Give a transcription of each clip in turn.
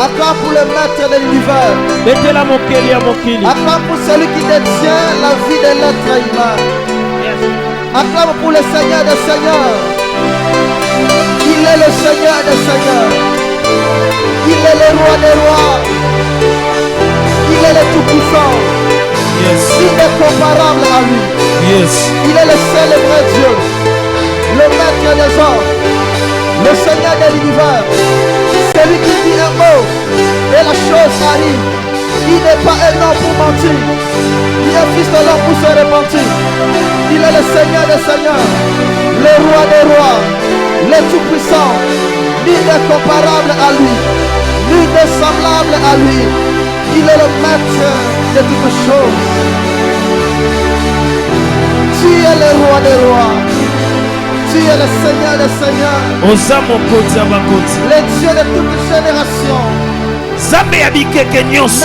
Acclame pour le maître de l'univers. Acclame pour celui qui détient la vie de l'être humain. Acclame pour le Seigneur des Seigneurs. Il est le Seigneur des Seigneurs. Il est le roi des rois. Il est le tout-puissant. Il est comparable à lui. Il est le seul et vrai Dieu. Le maître des hommes. Le Seigneur de l'univers. Celui qui dit un mot et la chose arrive. Il n'est pas un homme pour mentir. Il est fils de l'homme pour se repentir. Il est le Seigneur des Seigneurs. Le roi des rois. Le tout-puissant. Nul n'est comparable à lui. Nul n'est semblable à lui. Il est le maître de toutes choses. Tu es le roi des rois. Tu es le Seigneur des Seigneurs. Le Dieu de toute génération.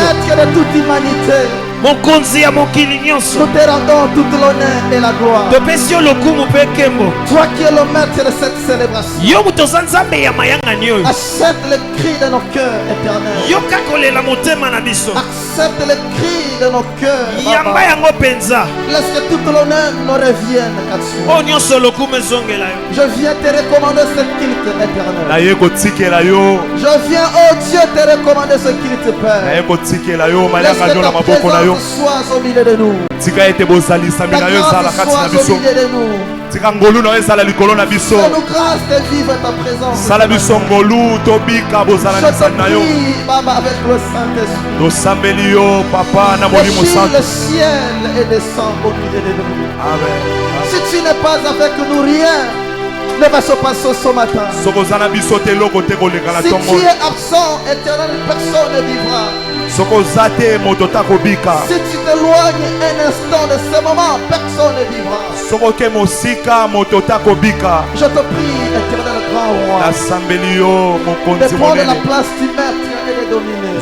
Maître de toute humanité. Nous te rendons toute l'honneur et la gloire. Toi qui es le maître de cette célébration. Accepte le cri de nos cœurs éternels. Accepte le cri de nos cœurs. Laisse que toute l'honneur nous revienne à toi. Je viens te recommander ce culte éternel. Je viens, oh Dieu, te recommander ce culte, Père. Laisse que ta présence soit au milieu de nous. Ta grâce soit au milieu de nous. Fais-nous grâce de vivre ta présence. Je te prie, Baba, avec le Saint-Esprit. Déchire le ciel et descend au milieu de nous. Amen. Si tu n'es pas avec nous, rien ne va se passer ce matin. Si tu es absent, éternel, personne ne vivra. Si tu t'éloignes un instant de ce moment, personne ne vivra. Je te prie, éternel grand roi, de prendre la place du maître et de dominer.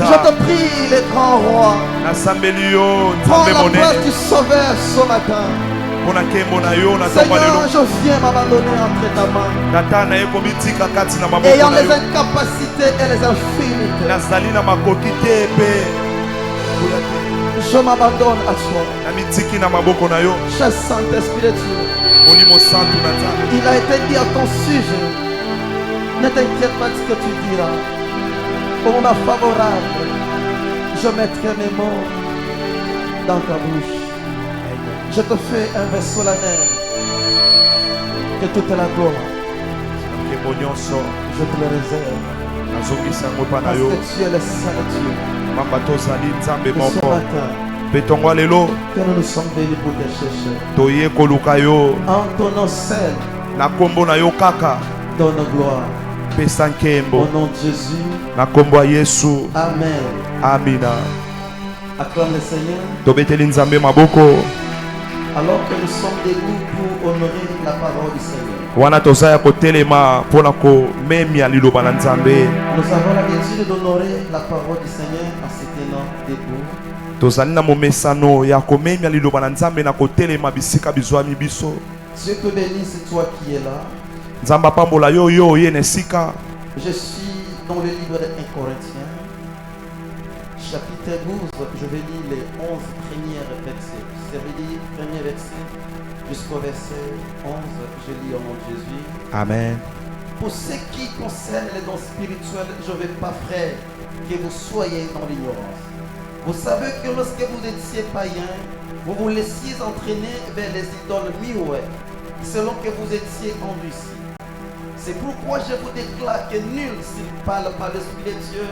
Je te prie, le grand roi, prends la place du sauveur ce matin. Seigneur, je viens m'abandonner entre ta main. Ayant les incapacités et les infirmités, je m'abandonne à toi. Cher Saint-Esprit de Dieu, il a été dit à ton sujet, ne t'inquiète pas de ce que tu diras. Au moment favorable, je mettrai mes mots dans ta bouche. Je te fais un vœu solennel que toute la gloire, je te le réserve. Parce que tu es le Saint de Dieu. Et ce matin, que nous sommes venus pour te chercher. En ton nom seul, donne gloire. Au nom de Jésus. Amen. Amina. Acclame le Seigneur. Alors que nous sommes debout pour honorer la parole du Seigneur. Nous avons l'habitude d'honorer la parole du Seigneur en se tenant debout. Dieu te bénisse, toi qui es là. Je suis dans le livre de 1 Corinthiens, chapitre 12, je vais lire les 11 premiers versets. Ça veut dire premier verset jusqu'au verset 11, je lis au nom de Jésus. Amen. Pour ce qui concerne les dons spirituels, je ne veux pas, frère, que vous soyez dans l'ignorance. Vous savez que lorsque vous étiez païens, vous vous laissiez entraîner vers les idoles muettes, selon que vous étiez endurcis. C'est pourquoi je vous déclare que nul, s'il parle par l'Esprit de Dieu,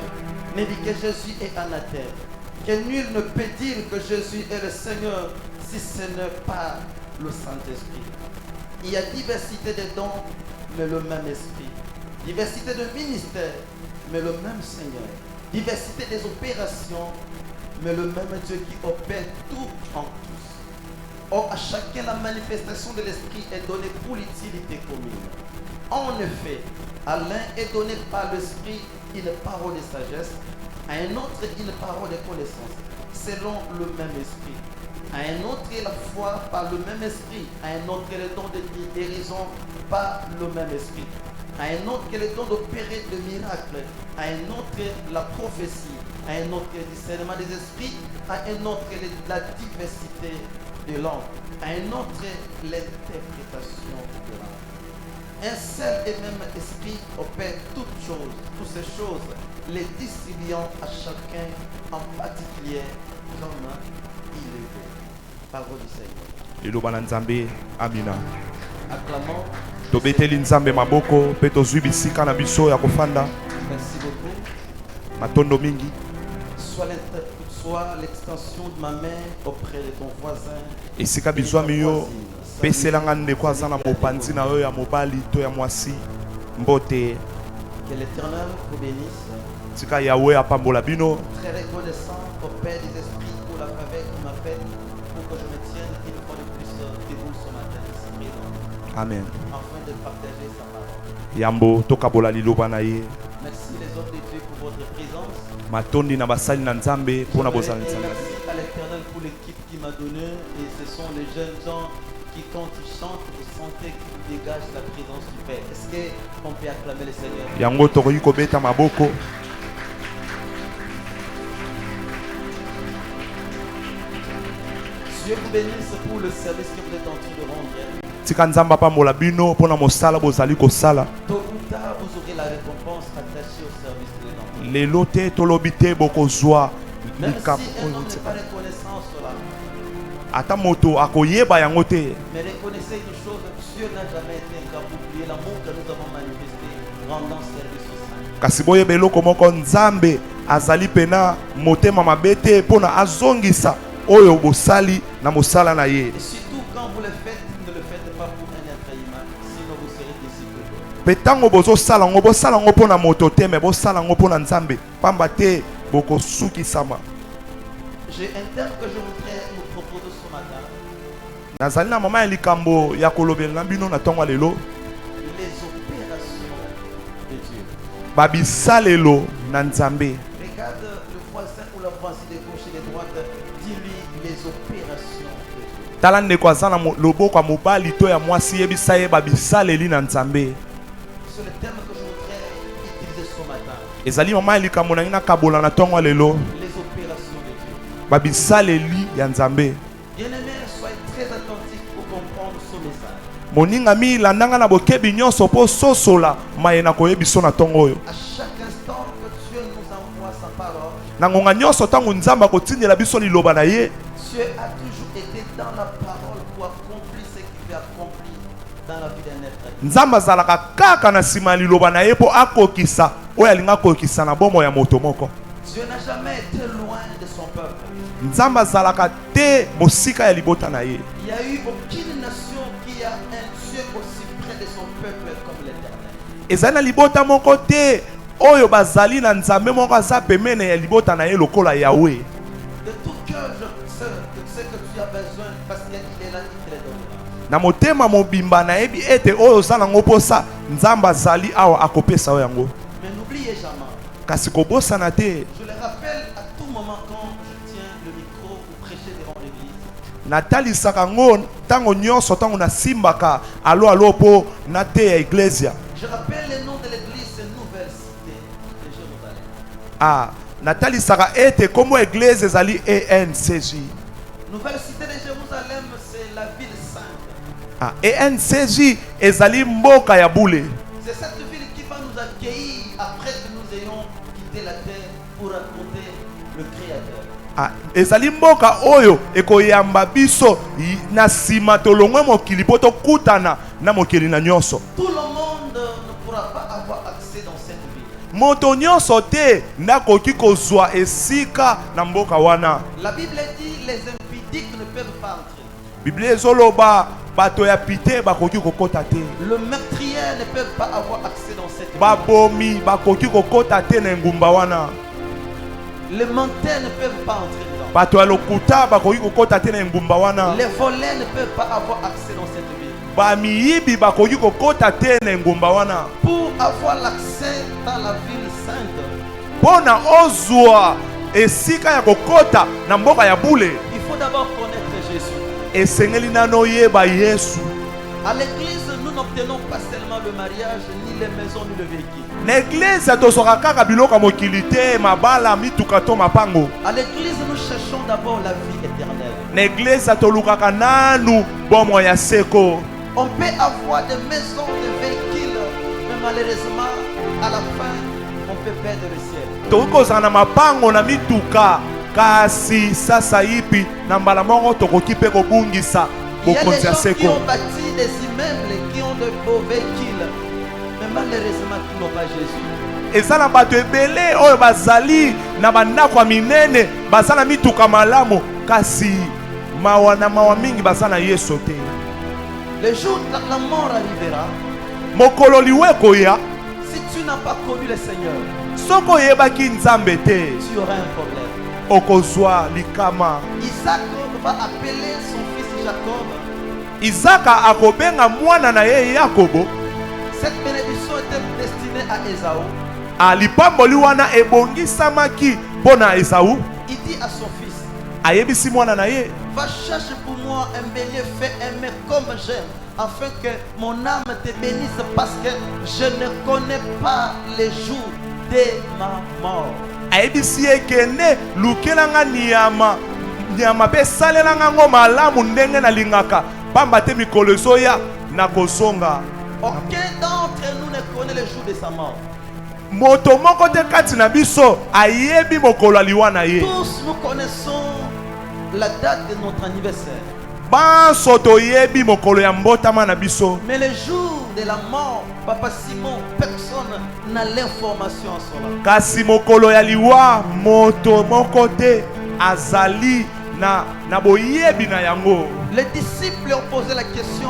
ne dit que Jésus est anathème. Que nul ne peut dire que Jésus est le Seigneur si ce n'est pas le Saint-Esprit. Il y a diversité de dons, mais le même Esprit. Diversité de ministères, mais le même Seigneur. Diversité des opérations, mais le même Dieu qui opère tout en tous. Or, à chacun la manifestation de l'Esprit est donnée pour l'utilité commune. En effet, à l'un est donné par l'Esprit une parole de sagesse, à un autre une parole de connaissance, selon le même Esprit. À un autre la foi par le même Esprit, à un autre le don de guérison par le même Esprit. à un autre qui est le don d'opérer de miracles, à un autre la prophétie, à un autre le discernement des esprits, à un autre la diversité de langues, à un autre l'interprétation de langue. Un seul et même esprit opère toutes choses, toutes ces choses, les distribuant à chacun en particulier comme il le veut. Parole du Seigneur. Amina. Acclamons. Tobeteli nzambe maboko pe tozwi bisika na biso ya kofanda. Merci beaucoup. Matondo mingi. Sois l'extension de ma main auprès de ton voisin. Esika bizwa miyo peselanga ndeko aza na mopanzi na yo ya mobali to ya mwasi mbote. Que l'Éternel vous bénisse. Tika Yahweh apambola bino. Très reconnaissant au Père des esprits pour la faveur qu'il m'a faite pour que je me tienne une fois de plus debout ce matin ici présent. Amen. Afin de partager sa parole. Yambo tokabola liloba na ye. Merci les hommes de Dieu pour votre présence. Matondi na basali na nzambe pona bozala nzambe. Merci à l'Éternel pour l'équipe qui m'a donné et ce sont les jeunes gens qui quand ils chantent vous sentez qu'ils dégagent la présence du Père. Est-ce qu'on peut acclamer le Seigneur? Yango tokoki kobeta maboko. Dieu vous bénisse pour le service que vous êtes en train de rendre. Tika nzamba pambola bino pona mosala bozali kosala. Tôt ou tard, vous aurez la récompense attachée au service de l'Éternel. Lelo te tolobi te bokozwa Même si likambo un oyo homme n'est te. pas reconnaissant cela, Ata moto akoyeba yango te. mais reconnaissez une chose, Dieu n'a jamais été incapable d'oublier l'amour que nous avons manifesté rendant service au Saint. Kasi boyeba eloko moko nzambe azali pena motema mabe te mpona azongisa oyo bosali na mosala na ye. Et surtout quand vous le faites, ne le faites pas pour un être humain, sinon vous serez disciple d'eux. Mpe ntango bozosala yango mpona moto te me bosala yango mpona nzambe pamba te bokosukisama. J'ai un thème que je voudrais vous proposer ce matin. Nazali na mama ya likambo ya kolobela na bino na ntongo ya lelo. Les opérations de Dieu. Babisalelo na nzambe. Regarde le voisin ou la voisine de gauche et de droite. Dis-lui les opérations de Dieu. Tala ndeko aza na loboko ya mobali to ya mwasi yebisa ye babisaleli na nzambe. C'est le thème que je voudrais utiliser ce matin. Ezali mama ya likambo na ngai nakabola na ntongo ya lelo. Les opérations de Dieu. Babisaleli ya nzambe. Bien-aimés, soyez très attentifs pour comprendre ce message. Moninga mi landanga na bokebi nyonso po sosola maye na koyebiso na ntongo oyo. À chaque instant que Dieu nous envoie sa parole, Na ngonga nyonso ntango nzambe akotindela biso liloba na ye. Dieu a toujours été dans la parole pour accomplir ce qu'il veut accomplir dans la vie d'un être. Nzambe azalaka kaka na nsima ya liloba na ye po akokisa oyo alingi akokisa na bomo ya moto moko. Dieu n'a jamais été loin de son peuple. Nzambe azalaka te mosika ya libota na ye. Il n'y a eu aucune nation qui a un Dieu aussi près de son peuple comme l'Éternel. Ezali na libota moko te oyo bazali na nzambe moko aza pemene ya libota na ye lokola Yahweh. De tout cœur, je sais que tu as besoin parce qu'il est là, il te le donnera. Na motema mobimba nayebi ete oyo oza nango posa nzambe azali awa akopesa oyo yango. Mais n'oubliez jamais. Kasi kobosana te. Je le rappelle à tout moment quand je tiens le micro pour prêcher devant l'église. Natalisaka ngo ntango nyonso ntango nasimbaka alo po na te ya iglesia. Je rappelle le nom de l'église, c'est Nouvelle Cité de Jérusalem. Ah, natalisaka ete kombo eglise ezali ENCJ. Nouvelle Cité de Jérusalem, c'est la ville sainte. Ah, ENCJ ezali mboka ya bule. C'est cette ville qui va nous accueillir après que nous ayons quitté la terre pour raconter le Créateur. Ah, ezali mboka oyo ekoyamba biso na sima tolongwe mokili po tokutana na mokili na nyonso. Tout le monde ne pourra pas avoir accès dans cette ville. Moto nyonso te nakoki kozwa esika na mboka wana. La Bible dit les impudiques ne peuvent pas entrer. Bible ezoloba bato ya pite bakoki kokota te. Le meurtrier ne peut pas avoir accès dans cette ville. Babomi bakoki kokota te na ngumba wana. Les menteurs ne peuvent pas entrer dedans. Bato ya lokuta bakoki kokota te na ngumba wana. Les voleurs ne peuvent pas avoir accès dans cette ville. Bamiyibi bakoki kokota te na ngumba wana. Pour avoir l'accès dans la ville sainte, Pona ozwa esika ya kokota na mboka ya bule. il faut d'abord connaître Jésus. Esengeli nano yeba Yesu. À l'église, nous n'obtenons pas seulement le mariage ni les maisons ni le véhicule. L'église tozwaka kaka biloko ya mokili te, mabala, mituka to mapango. À l'église, nous cherchons d'abord la vie éternelle. L'église tolukaka nanu bomo ya seko. On peut avoir des maisons, des véhicules, mais malheureusement, à la fin, on peut perdre le ciel. Tokozala na mapango na mituka, kasi sasa ipi na mbala moko tokoki pe kobungisa Il y a des bokonzi ya gens qui seko. ont bâti des immeubles, qui ont de beaux véhicules, mais malheureusement, qui n'ont pas Jésus. Eza na bato ebele oyo bazali na bandako ya minene, baza na mituka malamu, kasi mawa na mawa mingi baza na Yesu te. Le jour où la mort arrivera, Mokolo liwe koya, si tu n'as pas connu le Seigneur, soko oyebaki Nzambe te, tu auras un problème. okozwa likama. Isaac va appeler son fils Jacob. Isaka akobenga mwana na ye Yakobo. Cette bénédiction était destinée à Ésaü. Alipamboli wana ebongisamaki mpona Esawu. Il dit à son fils, Ayebisi mwana na ye, va chercher pour moi un bélier fait aimer comme j'aime, afin que mon âme te bénisse, parce que je ne connais pas les jours de ma mort. ayebisi ye kende lukelanga nyama mpe salelanga ngo malamu ndenge nalingaka, pamba te mikolo ezoya nakozonga. Aucun d'entre nous ne connaît le jour de sa mort. Moto moko te kati na biso ayebi mokolo aliwa na ye. Tous nous connaissons la date de notre anniversaire. Banso toyebi mokolo ya mbotama na biso. Mais le jour de la mort, Papa Simon, personne n'a l'information en cela. Kasi mokolo ya liwa moto moko te azali na boyebi na yango. Les disciples ont posé la question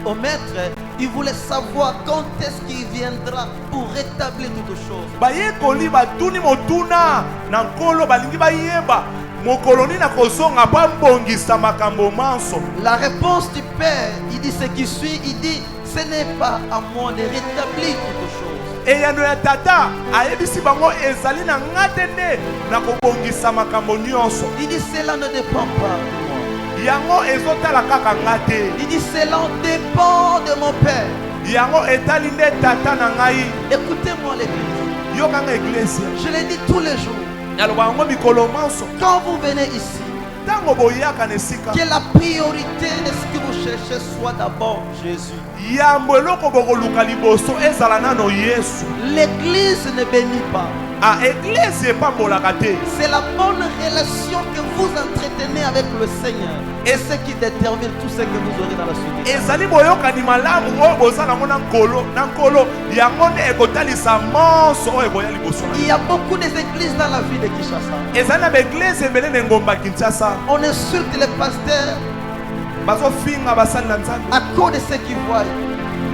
au maître. Ils voulaient savoir quand est-ce qu'il viendra pour rétablir toutes choses. Bayekoli batuni motuna na nkolo balingi bayeba mokolo nini akozonga pa mbongisa makambo manso. La réponse du Père, il dit ce qui suit, il dit ce n'est pas à moi de rétablir toutes choses. Eyano ya tata ayebisi bango ezali na ngate nde na kobongisa makambo nyonso. Il dit cela ne dépend pas de moi. Yango ezotala kaka ngate. Il dit cela dépend de mon Père. Yango etali nde tata na ngai. Écoutez-moi l'église. Yokanga eglise. Je le dis tous les jours. Yaloba yango mikolo manso. Quand vous venez ici, Tango boyaka nesika. que la priorité de ce que vous cherchez soit d'abord Jésus. Yambo eloko bokoluka liboso ezala nano Yesu. L'église ne bénit pas. A église epambolaka te. C'est la bonne relation que vous entretenez avec le Seigneur. Et ce qui détermine tout ce que vous aurez dans la suite. Ezali boyokani malamu oyo bozala ngo na nkolo yango nde ekotalisa monso oyo eboya liboso. Il y a beaucoup d'églises dans la ville de Kinshasa. Ezali na baeglise ebele na ngomba Kinshasa. On insulte les pasteurs Bazofinga basali na Nzambe à cause de ce qu'ils voient.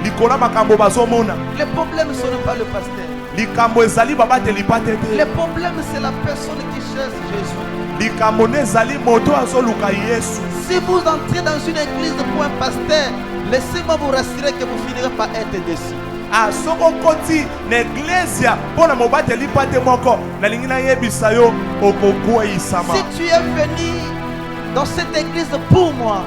likola makambo bazomona. Le problème, ce n'est pas le pasteur. Likambo ezali babateli pate te. Le problème, c'est la personne qui cherche Jésus. Likambo ne ezali moto azoluka Yesu. Si vous entrez dans une église pour un pasteur, laissez-moi vous rassurer que vous finirez par être déçus. Soko koti na iglesia pona mobateli pate moko nalingi nayebisa yo okokweyisama. Si tu es venu dans cette église pour moi,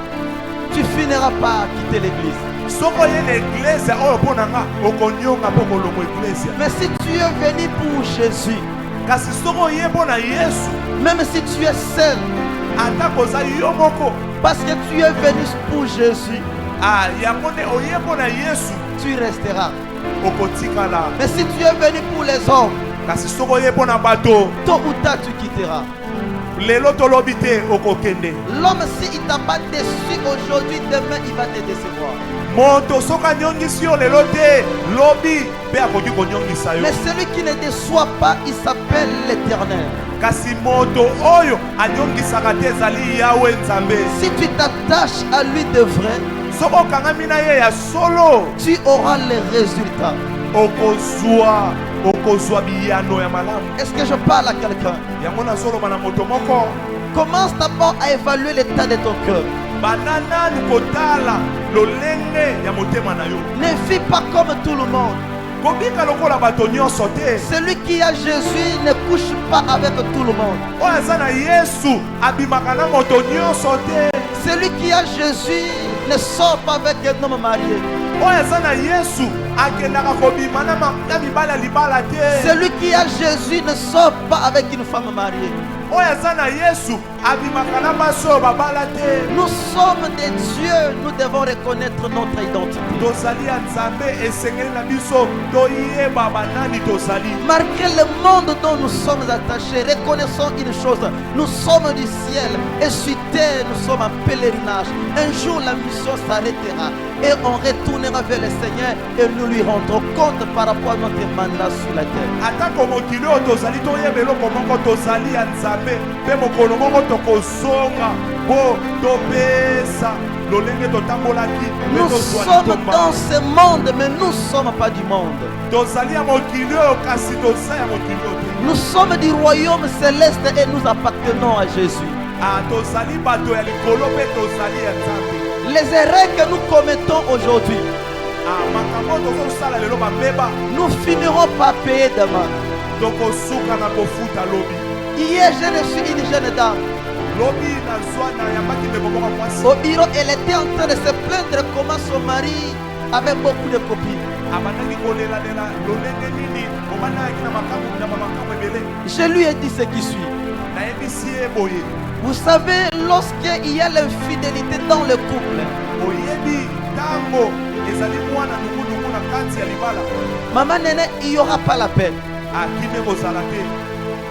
tu finiras par quitter l'église. Soko ye na iglesia oyo pona nga okonyonga poko lomo iglesia. Mais si tu es venu pour Jésus, Kasi soko ye pona Yesu, même si tu es seul, ata koza yo moko, parce que tu es venu pour Jésus, yango nde oye pona Yesu, tu resteras. okotikala. Mais si tu es venu pour les hommes, Kasi soko ye pona bato, tôt ou tard tu quitteras. lelo tolobi te okokende. L'homme, s'il t'a pas déçu aujourd'hui, demain il va te décevoir. Moto soka nyongisi yo lelo te, lobi pe akoki konyongisa yo. Mais celui qui ne déçoit pas, il s'appelle l'Éternel. Kasi moto oyo anyongisaka te ezali Yawe Nzambe. Si tu t'attaches à lui de vrai, Soko okangami na ye ya solo, tu auras les résultats. okozwa biyano ya malamu. Est-ce que je parle à quelqu'un? Yango nazoloba na moto moko. Commence d'abord à évaluer l'état de ton cœur. Banana kotala lolenge ya motema na yo. Ne vis pas comme tout le monde. Kobika lokola bato nyonso te. Celui qui a Jésus ne couche pas avec tout le monde. Oyo aza na Yesu abimaka na moto nyonso te. Celui qui a Jésus ne sort pas avec un homme marié. Oyo aza na Yesu Celui qui a Jésus ne sort pas avec une femme mariée. Nous sommes des dieux, nous devons reconnaître notre identité. Malgré le monde dont nous sommes attachés, reconnaissons une chose, nous sommes du ciel et sur terre nous sommes en pèlerinage. Un jour la mission s'arrêtera et on retournera vers le Seigneur et nous lui rendrons compte par rapport à notre mandat sur la terre. Nous sommes dans ce monde, mais nous ne sommes pas du monde. Nous sommes du royaume céleste et nous appartenons à Jésus. Les erreurs que nous commettons aujourd'hui, nous finirons par payer demain. Hier, je reçu une jeune dame. Au bureau, elle était en train de se plaindre comment son mari avait beaucoup de copines. Je lui ai dit ce qui suit. Vous savez, lorsqu'il y a l'infidélité dans le couple, maman Néné, il n'y aura pas la peine.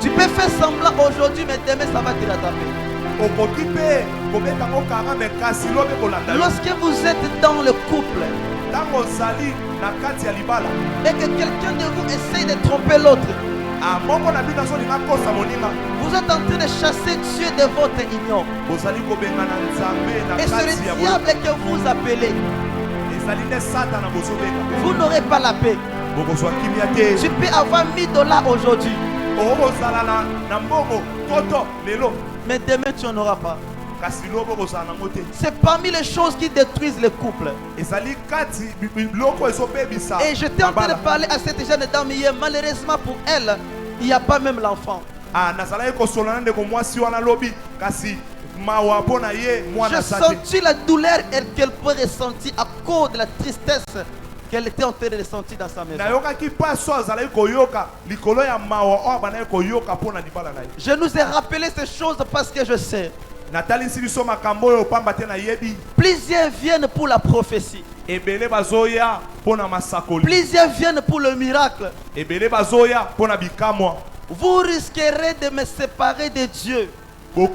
Tu peux faire semblant aujourd'hui, mais demain ça va te rattraper. Lorsque vous êtes dans le couple et que quelqu'un de vous essaye de tromper l'autre, vous êtes en train de chasser Dieu de votre union. Et c'est le diable que vous appelez. Vous n'aurez pas la paix. Tu peux avoir $1000 aujourd'hui, mais demain tu n'en auras pas. C'est parmi les choses qui détruisent le couple. Et j'étais en train de parler à cette jeune dame hier. Malheureusement pour elle, il n'y a pas même l'enfant. J'ai senti la douleur qu'elle peut ressentir à cause de la tristesse qu'elle était en train de ressentir dans sa maison. Je nous ai rappelé ces choses parce que je sais. Plusieurs viennent pour la prophétie. Plusieurs viennent pour le miracle. Vous risquerez de me séparer de Dieu. Vous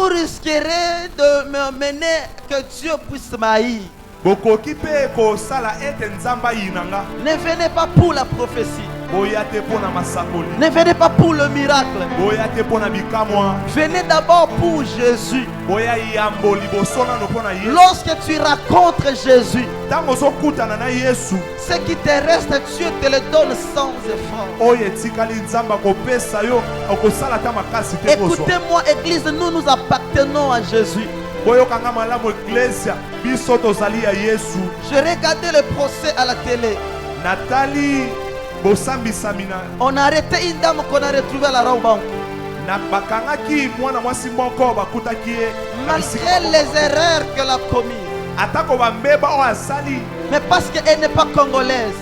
risquerez de me mener que Dieu puisse m'haïr. Ne venez pas pour la prophétie. Ne venez pas pour le miracle. Venez d'abord pour Jésus. Lorsque tu rencontres Jésus, ce qui te reste, Dieu te le donne sans effort. Écoutez-moi, Église, nous nous appartenons à Jésus. Je regardais le procès à la télé. On a arrêté une dame qu'on a retrouvée à la Raobank. Malgré les erreurs qu'elle a commises, mais parce qu'elle n'est pas congolaise,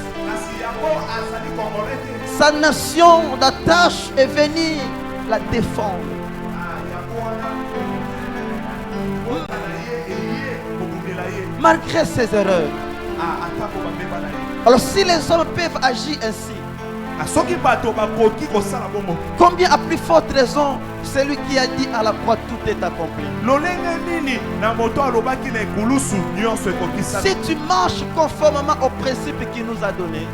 sa nation d'attache est venue la défendre. Malgré ses erreurs. Alors si les hommes peuvent agir ainsi, combien à plus forte raison celui qui a dit à la croix tout est accompli. Si tu marches conformément aux principes qu'il nous a donnés,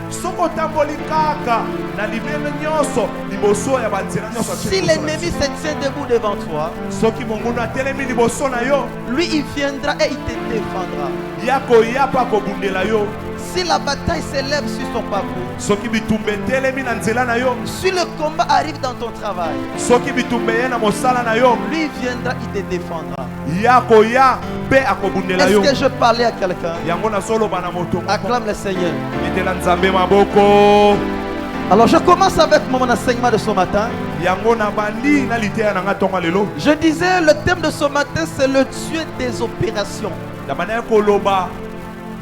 si l'ennemi se tient debout devant toi, lui il viendra et il te défendra. Si la bataille s'élève sur son parcours, si le combat arrive dans ton travail, lui viendra, il te défendra. Est-ce que je parlais à quelqu'un? Acclame le Seigneur. Alors je commence avec mon enseignement de ce matin. Je disais, le thème de ce matin, c'est le Dieu des opérations.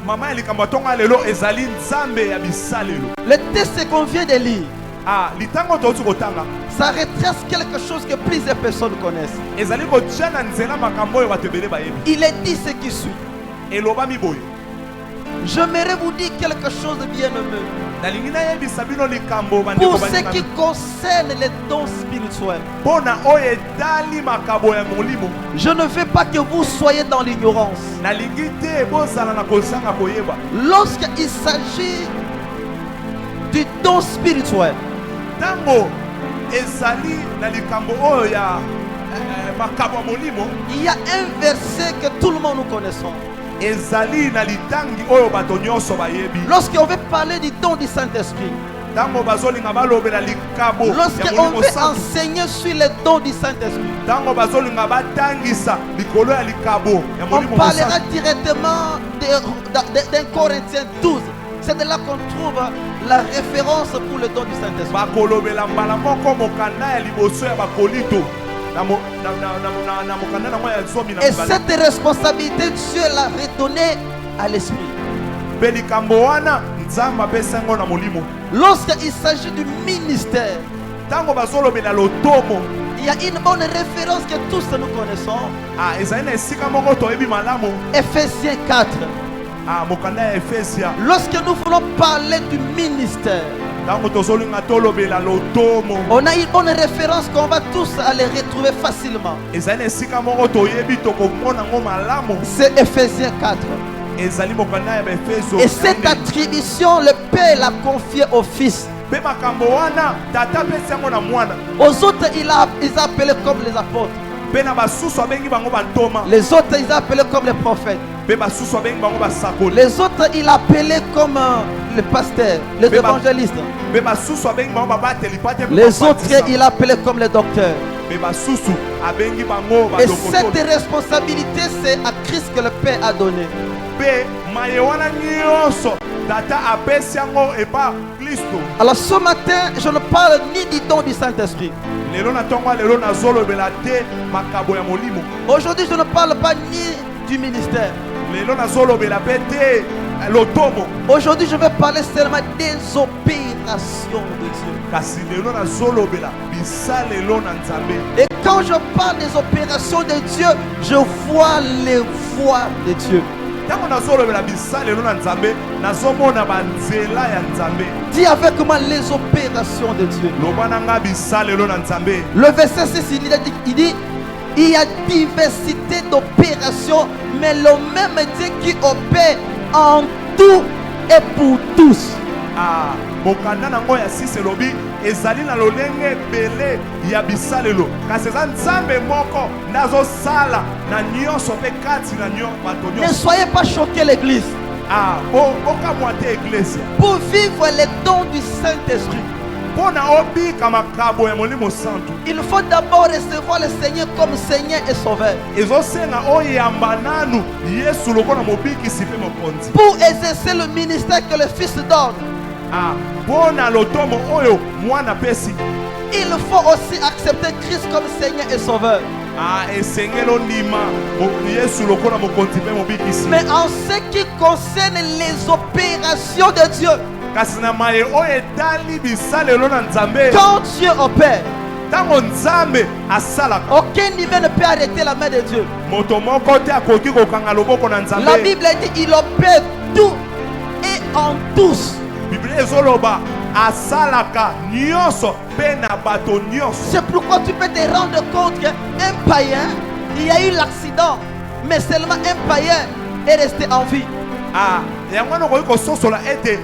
mama ya likambo tonga lelo ezali nzambe ya bisalelo. Le texte qu'on vient de lire, Ah, litango tozu kotanga ça retrace quelque chose que plusieurs personnes connaissent. ezali kotia na nzela makambo oyo bato ebele bayebi. Il est dit ce qui suit. Elobami boye. J'aimerais vous dire quelque chose de bien aimé. Nalingi nayebisa bino likambo bandeko Pour ce baninga. qui concerne les dons spirituels, Mpona oyo edali makabo ya molimo. je ne veux pas que vous soyez dans l'ignorance. Nalingi te bozala na kozanga koyeba. Lorsqu'il s'agit du don spirituel, Tango ezali na likambo oyo ya makabo ya molimo. il y a un verset que tout le monde nous connaissons. Ezali na litangi oyo bato nyonso bayebi. Lorsqu'on veut parler du don du Saint-Esprit, Tango bazolinga balobela likabo ya lorsqu'on molimo veut santu. enseigner sur le don du Saint-Esprit, Tango bazolinga batangisa likolo ya likabo ya on molimo parlera santu. directement d'un Corinthiens 12. C'est de là qu'on trouve la référence pour le don du Saint-Esprit. Bakolobela mbala moko mokanda ya liboso ya bakolito. Na mokanda na mwa ya zomi na Et mibale. cette responsabilité, Dieu l'a redonnée à l'Esprit. Mpe likambo wana nzambe apesa yango na molimo. Lorsqu'il s'agit du ministère, Tango bazolobela lotomo. il y a une bonne référence que tous nous connaissons. Ah, ezali na esika moko toyebi malamu. Ephésiens 4. Ah, mokanda ya Efesia. Lorsque nous voulons parler du ministère, Tango tozolinga tolobela lotomo. on a une bonne référence qu'on va tous aller retrouver facilement. Ezali na esika moko toyebi tokomona ngo malamu. C'est Ephésiens 4. Ezali mokanda ya Efeso. Et cette attribution, le Père l'a confiée au Fils. Mpe makambo wana tata apesi yango na mwana. Aux autres, il a appelé comme les apôtres. Mpe na basusu abengi bango bantoma. Les autres, il a appelé comme les prophètes. Mpe basusu abengi bango basakoli. Les autres, il a appelé comme les pasteurs, les évangélistes. Mpe basusu abengi bango babateli pate mpe Les autres, babatisa. il a appelé comme les docteurs. Mpe basusu abengi bango Et badokotoli. cette responsabilité, c'est à Christ que le Père a donné. Mpe maye wana nyonso tata apesi yango epa Kristo. Alors ce matin, je ne parle ni du don du Saint-Esprit. Lelo na tongo lelo nazolobela te makabo ya molimo. Aujourd'hui, je ne parle pas ni du ministère. Lelo nazolobela pe te lotomo. Aujourd'hui, je vais parler seulement des opérations de Dieu. Kasi lelo nazolobela bisalelo na Nzambe. Et quand je parle des opérations de Dieu, je vois les voies de Dieu. Tango nazolobela bisalelo na Nzambe nazomona banzela ya Nzambe. Dis avec moi les opérations de Dieu. Loba nanga bisalelo na Nzambe. Le verset 6, il dit, il y a diversité d'opérations, mais le même Dieu qui opère en tout et pour tous. Ah, mokanda nango ya sisi elobi ezali na lolenge ebele ya bisalelo kasi eza Nzambe moko nazosala na nyonso mpe kati na bato Ne nyonso. soyez pas choqués, l'église. Ah, okamwa te eglise Pour vivre les dons du Saint-Esprit, mpona obika makabo ya molimo santu il faut d'abord recevoir le Seigneur comme Seigneur et Sauveur. ezosenga oyamba nanu Yesu lokola mobikisi mpe mokonzi. Pour exercer le ministère que le Fils donne, Ah, mpona lotomo oyo mwana pesi. il faut aussi accepter Christ comme Seigneur et Sauveur. Ah, esengeli ondima Yesu lokola mokonzi mpe mobikisi. Mais en ce qui concerne les opérations de Dieu, kasi na maye oyo etali bisalelo na Nzambe. quand Dieu opère, Tango Nzambe asalaka aucun niveau ne peut arrêter la main de Dieu. moto moko te akoki kokanga loboko na Nzambe. La Bible dit il opère tout et en tous. Biblia ezoloba asalaka nyonso mpe na bato nyonso. C'est pourquoi tu peux te rendre compte qu'un païen, il y a eu l'accident, mais seulement un païen est resté en vie. Ah, yango wana okoki kososola ete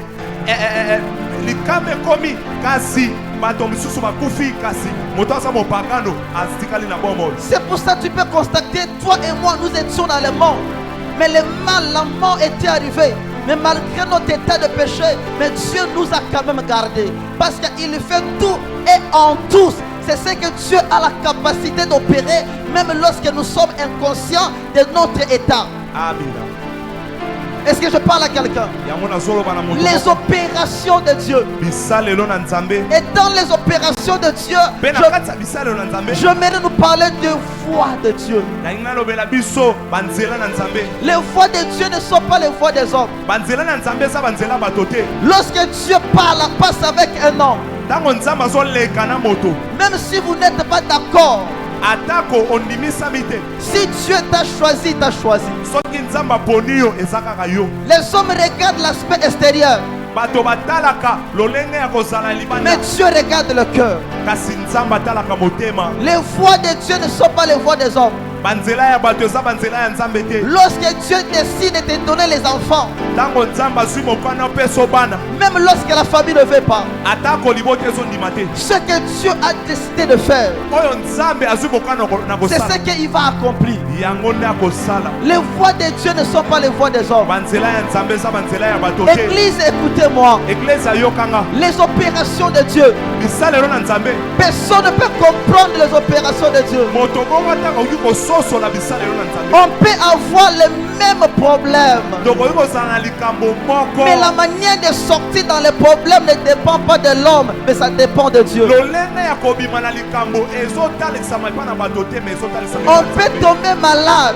likambo ekomi kasi bato misusu bakufi kasi moto aza mopagano atikali na bomoi. C'est pour ça que tu peux constater, toi et moi, nous étions dans le monde. Mais le mal, la mort était arrivée. Mais malgré notre état de péché, mais Dieu nous a quand même gardés. Parce qu'il fait tout et en tous. C'est ce que Dieu a la capacité d'opérer, même lorsque nous sommes inconscients de notre état. Amina. Est-ce que je parle à quelqu'un? Les opérations de Dieu. Et dans les opérations de Dieu, j'aimerais nous parler de voix de Dieu. Les voix de Dieu ne sont pas les voix des hommes. Lorsque Dieu parle, passe avec un homme. Même si vous n'êtes pas d'accord, si Dieu t'a choisi, il t'a choisi. Les hommes regardent l'aspect extérieur, mais Dieu regarde le cœur. Les voix de Dieu ne sont pas les voix des hommes. Lorsque Dieu décide de te donner les enfants, même lorsque la famille ne veut pas, ce que Dieu a décidé de faire, c'est ce qu'il va accomplir. Les voix de Dieu ne sont pas les voix des hommes. Église, écoutez-moi. Les opérations de Dieu, personne ne peut comprendre les opérations de Dieu. On peut avoir les mêmes problèmes, mais la manière de sortir dans les problèmes ne dépend pas de l'homme, mais ça dépend de Dieu. On peut tomber malade.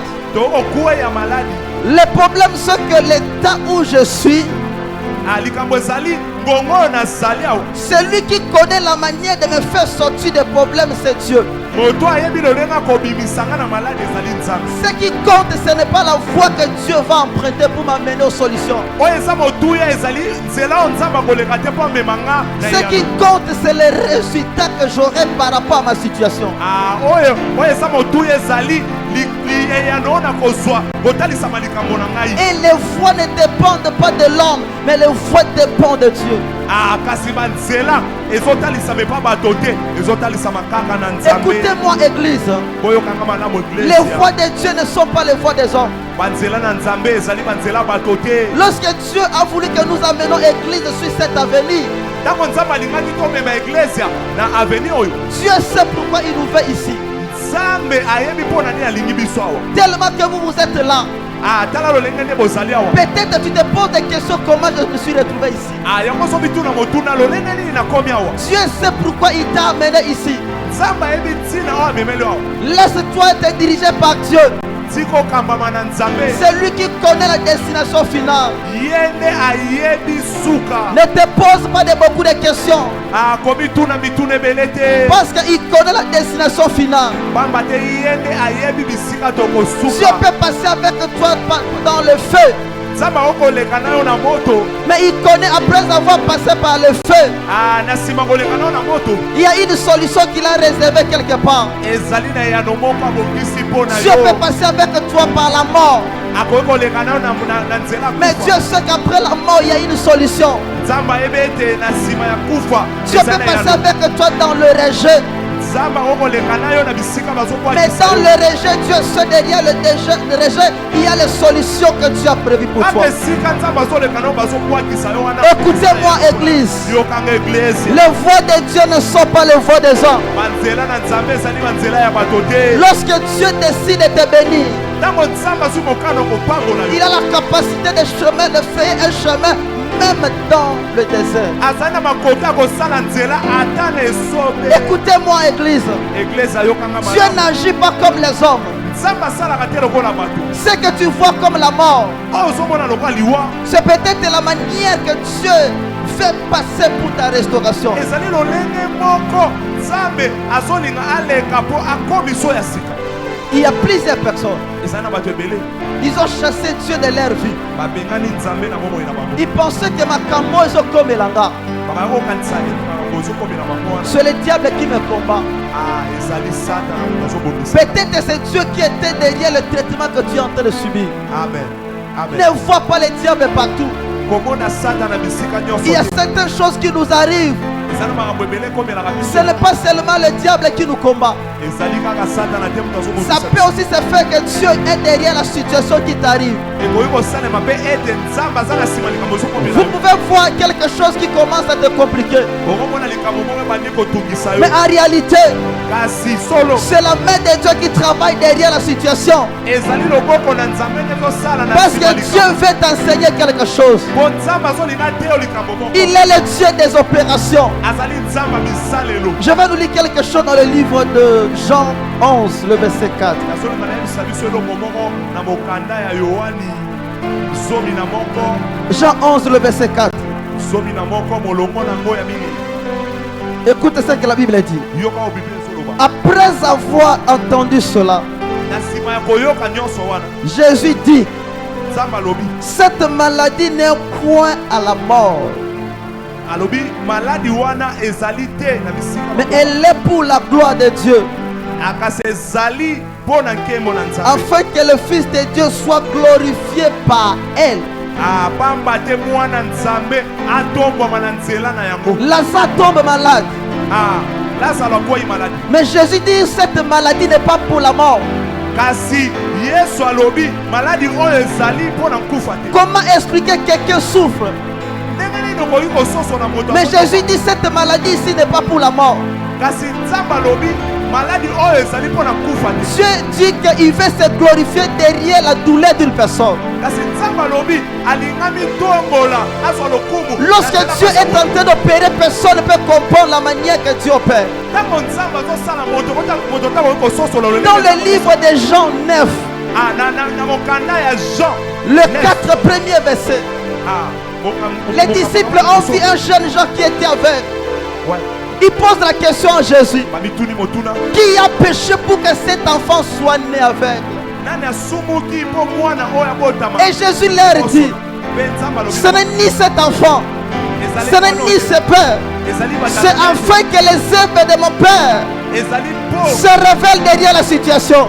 Le problème, c'est que l'état où je suis, celui qui connaît la manière de me faire sortir des problèmes, c'est Dieu. Ce qui compte, ce n'est pas la voie que Dieu va emprunter pour m'amener aux solutions. Ce qui compte, c'est le résultat que j'aurai par rapport à ma situation. Et les voix ne dépendent pas de l'homme, mais les voix dépendent de Dieu. Écoutez-moi, Église. Les voix de Dieu ne sont pas les voix des hommes. Lorsque Dieu a voulu que nous amenions l'Église sur cette avenue, Dieu sait pourquoi il nous veut ici. Tellement que vous êtes là. Peut-être tu te poses des questions, comment je me suis retrouvé ici. Dieu sait pourquoi il t'a amené ici. Laisse-toi être dirigé par Dieu. C'est lui qui connaît la destination finale. Ne te pose pas beaucoup de questions, parce qu'il connaît la destination finale. Dieu peut passer avec toi dans le feu, mais il connaît après avoir passé par le feu, il y a une solution qu'il a réservée quelque part. Dieu peut passer avec toi par la mort, mais Dieu sait qu'après la mort il y a une solution. Dieu peut passer avec toi dans le rejet, mais dans le rejet, Dieu sait derrière le rejet, il y a les solutions que Dieu a prévues pour toi. Écoutez-moi, Église. Les voix de Dieu ne sont pas les voix des hommes. Lorsque Dieu décide de te bénir, il a la capacité de faire un chemin même dans le désert. Écoutez-moi, Église. Dieu n'agit pas comme les hommes. Ce que tu vois comme la mort, c'est peut-être la manière que Dieu fait passer pour ta restauration. Il y a plusieurs personnes. Ils ont chassé Dieu de leur vie. Ils pensaient que ma camo est comme Elanga. C'est le diable qui me combat. Peut-être c'est Dieu qui était derrière le traitement que tu es en train de subir. Amen. Ne vois pas le diable partout. Il y a certaines choses qui nous arrivent Ce n'est pas seulement le diable qui nous combat. Ça peut aussi se faire que Dieu est derrière la situation qui t'arrive. Vous pouvez voir quelque chose qui commence à te compliquer. Mais en réalité, c'est la main de Dieu qui travaille derrière la situation. Parce que Dieu veut t'enseigner quelque chose. Il est le Dieu des opérations. Je vais nous lire quelque chose dans le livre de Jean 11, le verset 4. Jean 11, le verset 4. Écoutez ce que la Bible dit. Après avoir entendu cela, Jésus dit: cette maladie n'est point à la mort, mais elle est pour la gloire de Dieu, afin que le Fils de Dieu soit glorifié par elle. Lazare tombe malade. Mais Jésus dit: cette maladie n'est pas pour la mort. Comment expliquer quelqu'un souffre? Mais Jésus dit: cette maladie ici n'est pas pour la mort. Dieu dit qu'il veut se glorifier derrière la douleur d'une personne. Lorsque Dieu est en train d'opérer, personne ne peut comprendre la manière que Dieu opère. Dans le livre de Jean 9, le 4 premiers versets, les disciples ont vu un jeune Jean qui était aveugle. Il pose la question à Jésus: qui a péché pour que cet enfant soit né aveugle? Et Jésus leur dit: ce n'est ni cet enfant, ce n'est ni ses pères, c'est afin que les œuvres de mon Père se révèlent derrière la situation.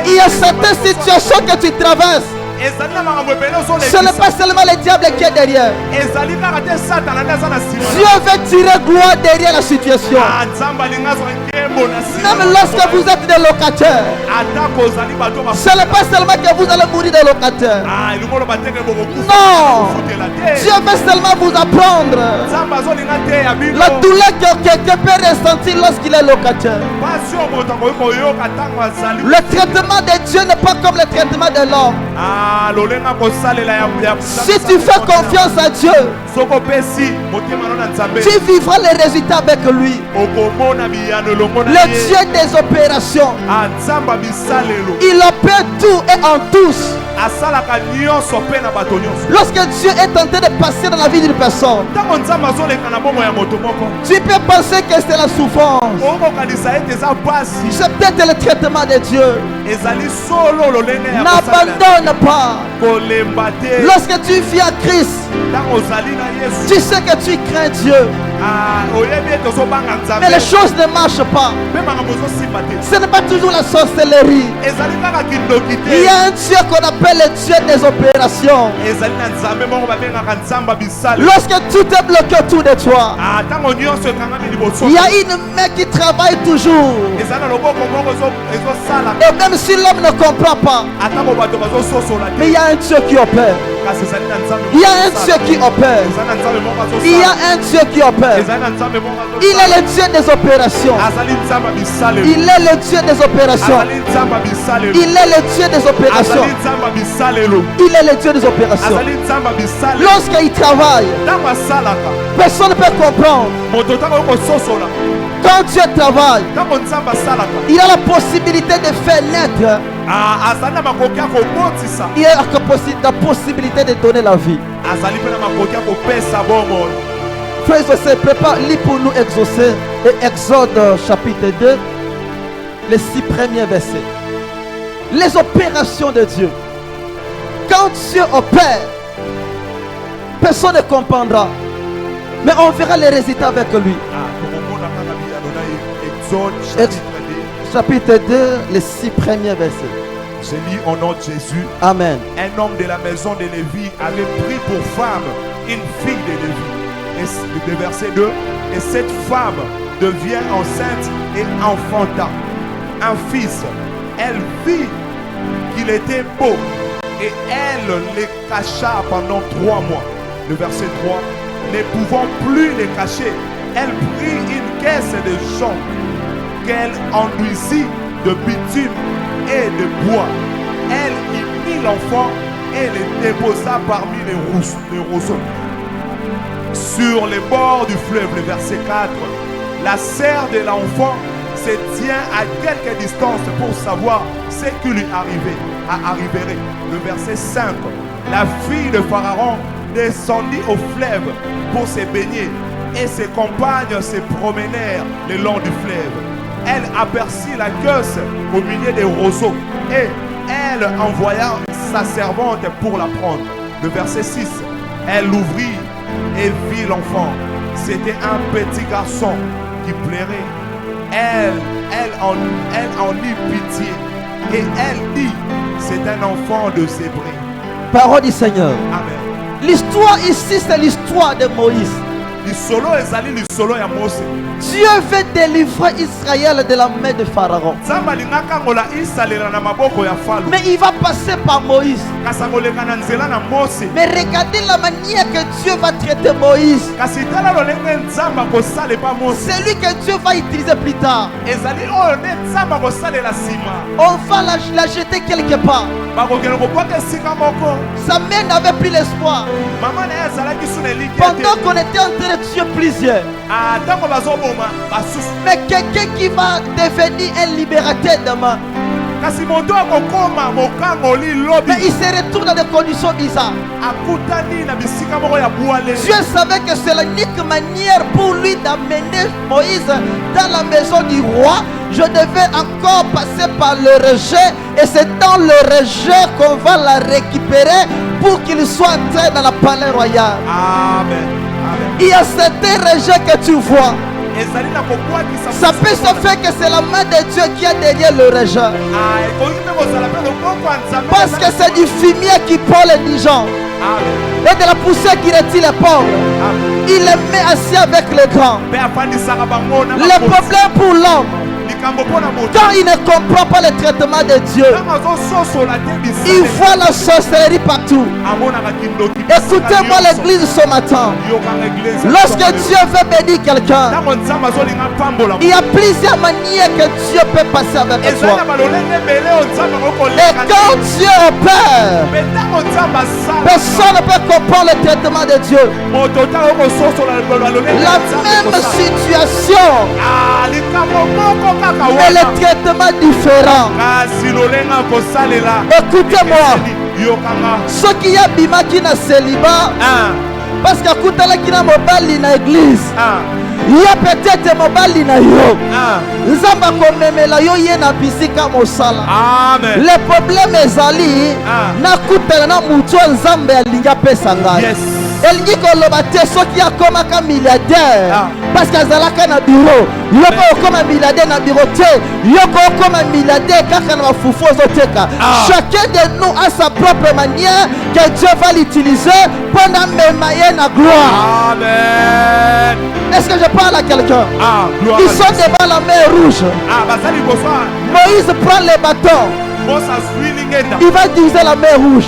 Il y a certaines situations que tu traverses. Ce n'est pas seulement le diable qui est derrière. Dieu veut tirer gloire derrière la situation. Même lorsque vous êtes des locataires, ce n'est pas seulement que vous allez mourir des locataires. Non, Dieu veut seulement vous apprendre la douleur que quelqu'un peut ressentir lorsqu'il est locataire. Le traitement de Dieu n'est pas comme le traitement de l'homme. Si tu fais confiance à Dieu, tu vivras les résultats avec lui. Le Dieu des opérations, il opère tout et en tous. Lorsque Dieu est en train de passer dans la vie d'une personne, tu peux penser que c'est la souffrance. C'est peut-être le traitement de Dieu. N'abandonne pas. Lorsque tu vis à Christ, tu sais que tu crains Dieu. Mais les choses ne marchent pas. Ce n'est pas toujours la sorcellerie. Il y a un Dieu qu'on appelle le Dieu des opérations. Lorsque tout est bloqué autour de toi, il y a une main qui travaille toujours. Et même si l'homme ne comprend pas, mais il y a un Dieu qui opère. Il y a un Dieu qui opère. Il y a un Dieu qui opère. Il est le Dieu des opérations. Il est le Dieu des opérations. Il est le Dieu des opérations. Il est le Dieu des opérations. Lorsqu'il travaille, personne ne peut comprendre. Quand Dieu travaille, il a la possibilité de faire naître. Il a la possibilité de donner la vie. Frères et sœurs, prépare, lis pour nous Exaucé et Exode chapitre 2, les 6 premiers versets. Les opérations de Dieu. Quand Dieu opère, personne ne comprendra. Mais on verra les résultats avec lui. Chapitre 2, les 6 premiers versets. Je lis au nom de Jésus. Amen. Un homme de la maison de Lévi avait pris pour femme une fille de Lévi. Et le verset 2, et cette femme devient enceinte et enfanta un fils. Elle vit qu'il était beau et elle les cacha pendant 3 mois. Le verset 3, ne pouvant plus les cacher, elle prit une caisse de jonc qu'elle enduisit de bitume et de bois. Elle y mit l'enfant et le déposa parmi les roseaux. Sur les bords du fleuve, le verset 4, la sœur de l'enfant se tient à quelque distance pour savoir ce qui lui arriverait. Le verset 5, la fille de Pharaon descendit au fleuve pour se baigner et ses compagnes se promenèrent le long du fleuve. Elle aperçut la queue au milieu des roseaux et elle envoya sa servante pour la prendre. Le verset 6, elle l'ouvrit et vit l'enfant. C'était un petit garçon qui pleurait. Elle en eut pitié et elle dit, c'est un enfant de Zébré. Parole du Seigneur. Amen. L'histoire ici, c'est l'histoire de Moïse. Dieu veut délivrer Israël de la main de Pharaon. Mais il va passer par Moïse. Mais regardez la manière que Dieu va traiter Moïse. C'est lui que Dieu va utiliser plus tard. On va la jeter quelque part. Sa mère n'avait plus l'espoir. Pendant qu'on était en train de tuer plusieurs. Mais quelqu'un qui va devenir un libérateur demain. Mais il se retrouve dans des conditions bizarres. Dieu savait que c'est l'unique manière pour lui d'amener Moïse dans la maison du roi. Je devais encore passer par le rejet. Et c'est dans le rejet qu'on va la récupérer pour qu'il soit entré dans la palais royale. Amen. Il y a certains rejets que tu vois. Ça peut se faire que c'est la main de Dieu qui est derrière le rejet. Parce que c'est du fumier qui prend les indigents. Et de la poussière qui retire les pauvres. Il les met assis avec les grands. Le problème pour l'homme, quand il ne comprend pas le traitement de Dieu, il voit la sorcellerie partout. Écoutez-moi l'église ce matin. Lorsque Dieu veut bénir quelqu'un, il y a plusieurs manières que Dieu peut passer avec toi. Et quand Dieu opère, personne ne peut comprendre le traitement de Dieu. La même situation, mais le traitement différent. Écoutez-moi, ce qui a bima qui n'a célibat, parce que écoutez-la qui n'a mobile dans l'église, il y a peut-être mobile dans yo. Nzamba komemela yo yena bisika mosala. Amen. Le problème est ali na kutela na mutu nzambe alinga pesa ngai. Yes. elingi koloba te soki akomaka milliardaire parce que azalaka na bureau yoko okoma milliardaire na bureau te yoko okoma milliardaire kaka na mafufu ozoteka. Chacun de nous a sa propre manière que Dieu va l'utiliser pendant memaye na gloire. Amen. Est-ce que je parle à quelqu'un? Ils sont devant la mer rouge. Moïse prend les bâtons. Il va utiliser la mer rouge.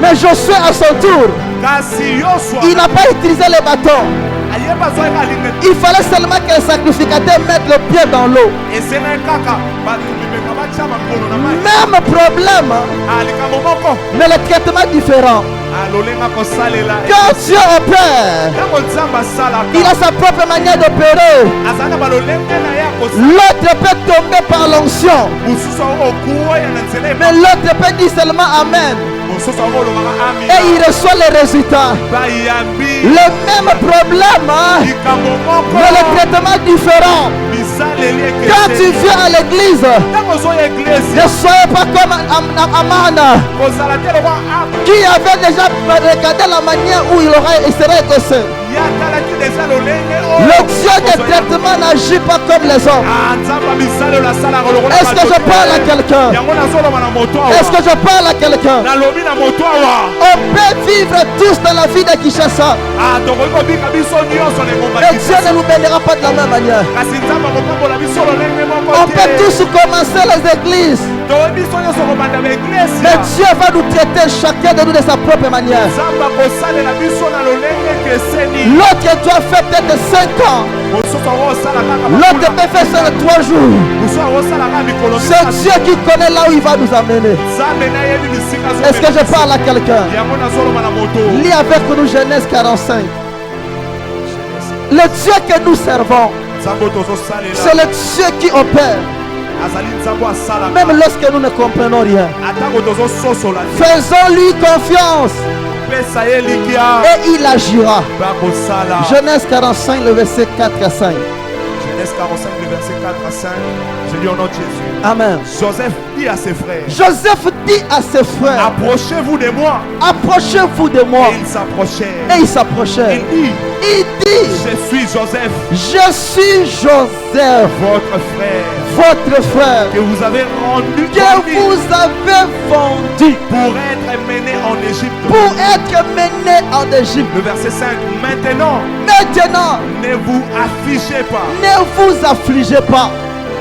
Mais Josué à son tour, il n'a pas utilisé les bâtons. Il fallait seulement que le sacrificateur mette le pied dans l'eau. Même problème, mais le traitement différent. Quand Dieu opère, il a sa propre manière d'opérer. L'autre peut tomber par l'onction, mais l'autre peut dire seulement Amen. Et il reçoit les résultats. Le même problème, mais le traitement différent. Quand tu viens à l'église, ne soyez pas comme Amana, qui avait déjà regardé la manière où il serait exaucé. Le Dieu des traitements n'agit pas comme les hommes. Est-ce que je parle à quelqu'un? Est-ce que je parle à quelqu'un? On peut vivre tous dans la vie de Kinshasa. Et Dieu ne nous bénira pas de la même manière. On peut tous commencer les églises. Mais Dieu va nous traiter chacun de nous de sa propre manière. L'autre doit faire peut-être 5 ans. L'autre peut faire ça en 3 jours. C'est Dieu qui connaît là où il va nous amener. Est-ce que je parle à quelqu'un? Lis avec nous Genèse 45. Le Dieu que nous servons, c'est le Dieu qui opère. Même lorsque nous ne comprenons rien, faisons-lui confiance et il agira. Genèse 45, le verset 4 à 5. Genèse 45, le verset 4 à 5. Je lis au nom de Jésus. Amen. Joseph dit à ses frères. Joseph dit à ses frères. Approchez-vous de moi. Approchez-vous de moi. Et ils s'approchèrent. Et ils s'approchèrent. Il dit, je suis Joseph. Je suis Joseph. Votre frère. Votre frère. Que vous avez rendu. Que vous avez vendu. Pour être mené en Égypte. Pour être mené en Égypte. Le verset 5. Maintenant. Ne vous affligez pas. Ne vous affligez pas.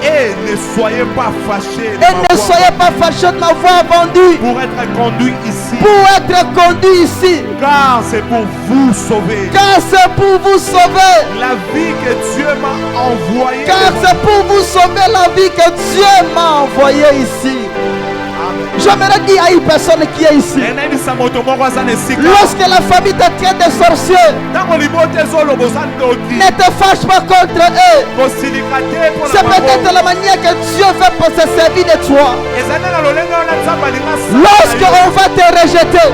Et ne soyez pas fâchés. Et ne soyez pas fâchés de m'avoir vendu. Pour être conduit ici. Pour être conduit ici. Car c'est pour vous sauver. Car c'est pour vous sauver. La vie que Dieu m'a envoyée. Car c'est pour vous sauver la vie que Dieu m'a envoyée ici. J'aimerais dire à une personne qui est ici. Lorsque la famille te traite de sorciers, ne te fâche pas contre eux. C'est peut-être la manière que Dieu veut pour se servir de toi. Lorsque on va te rejeter,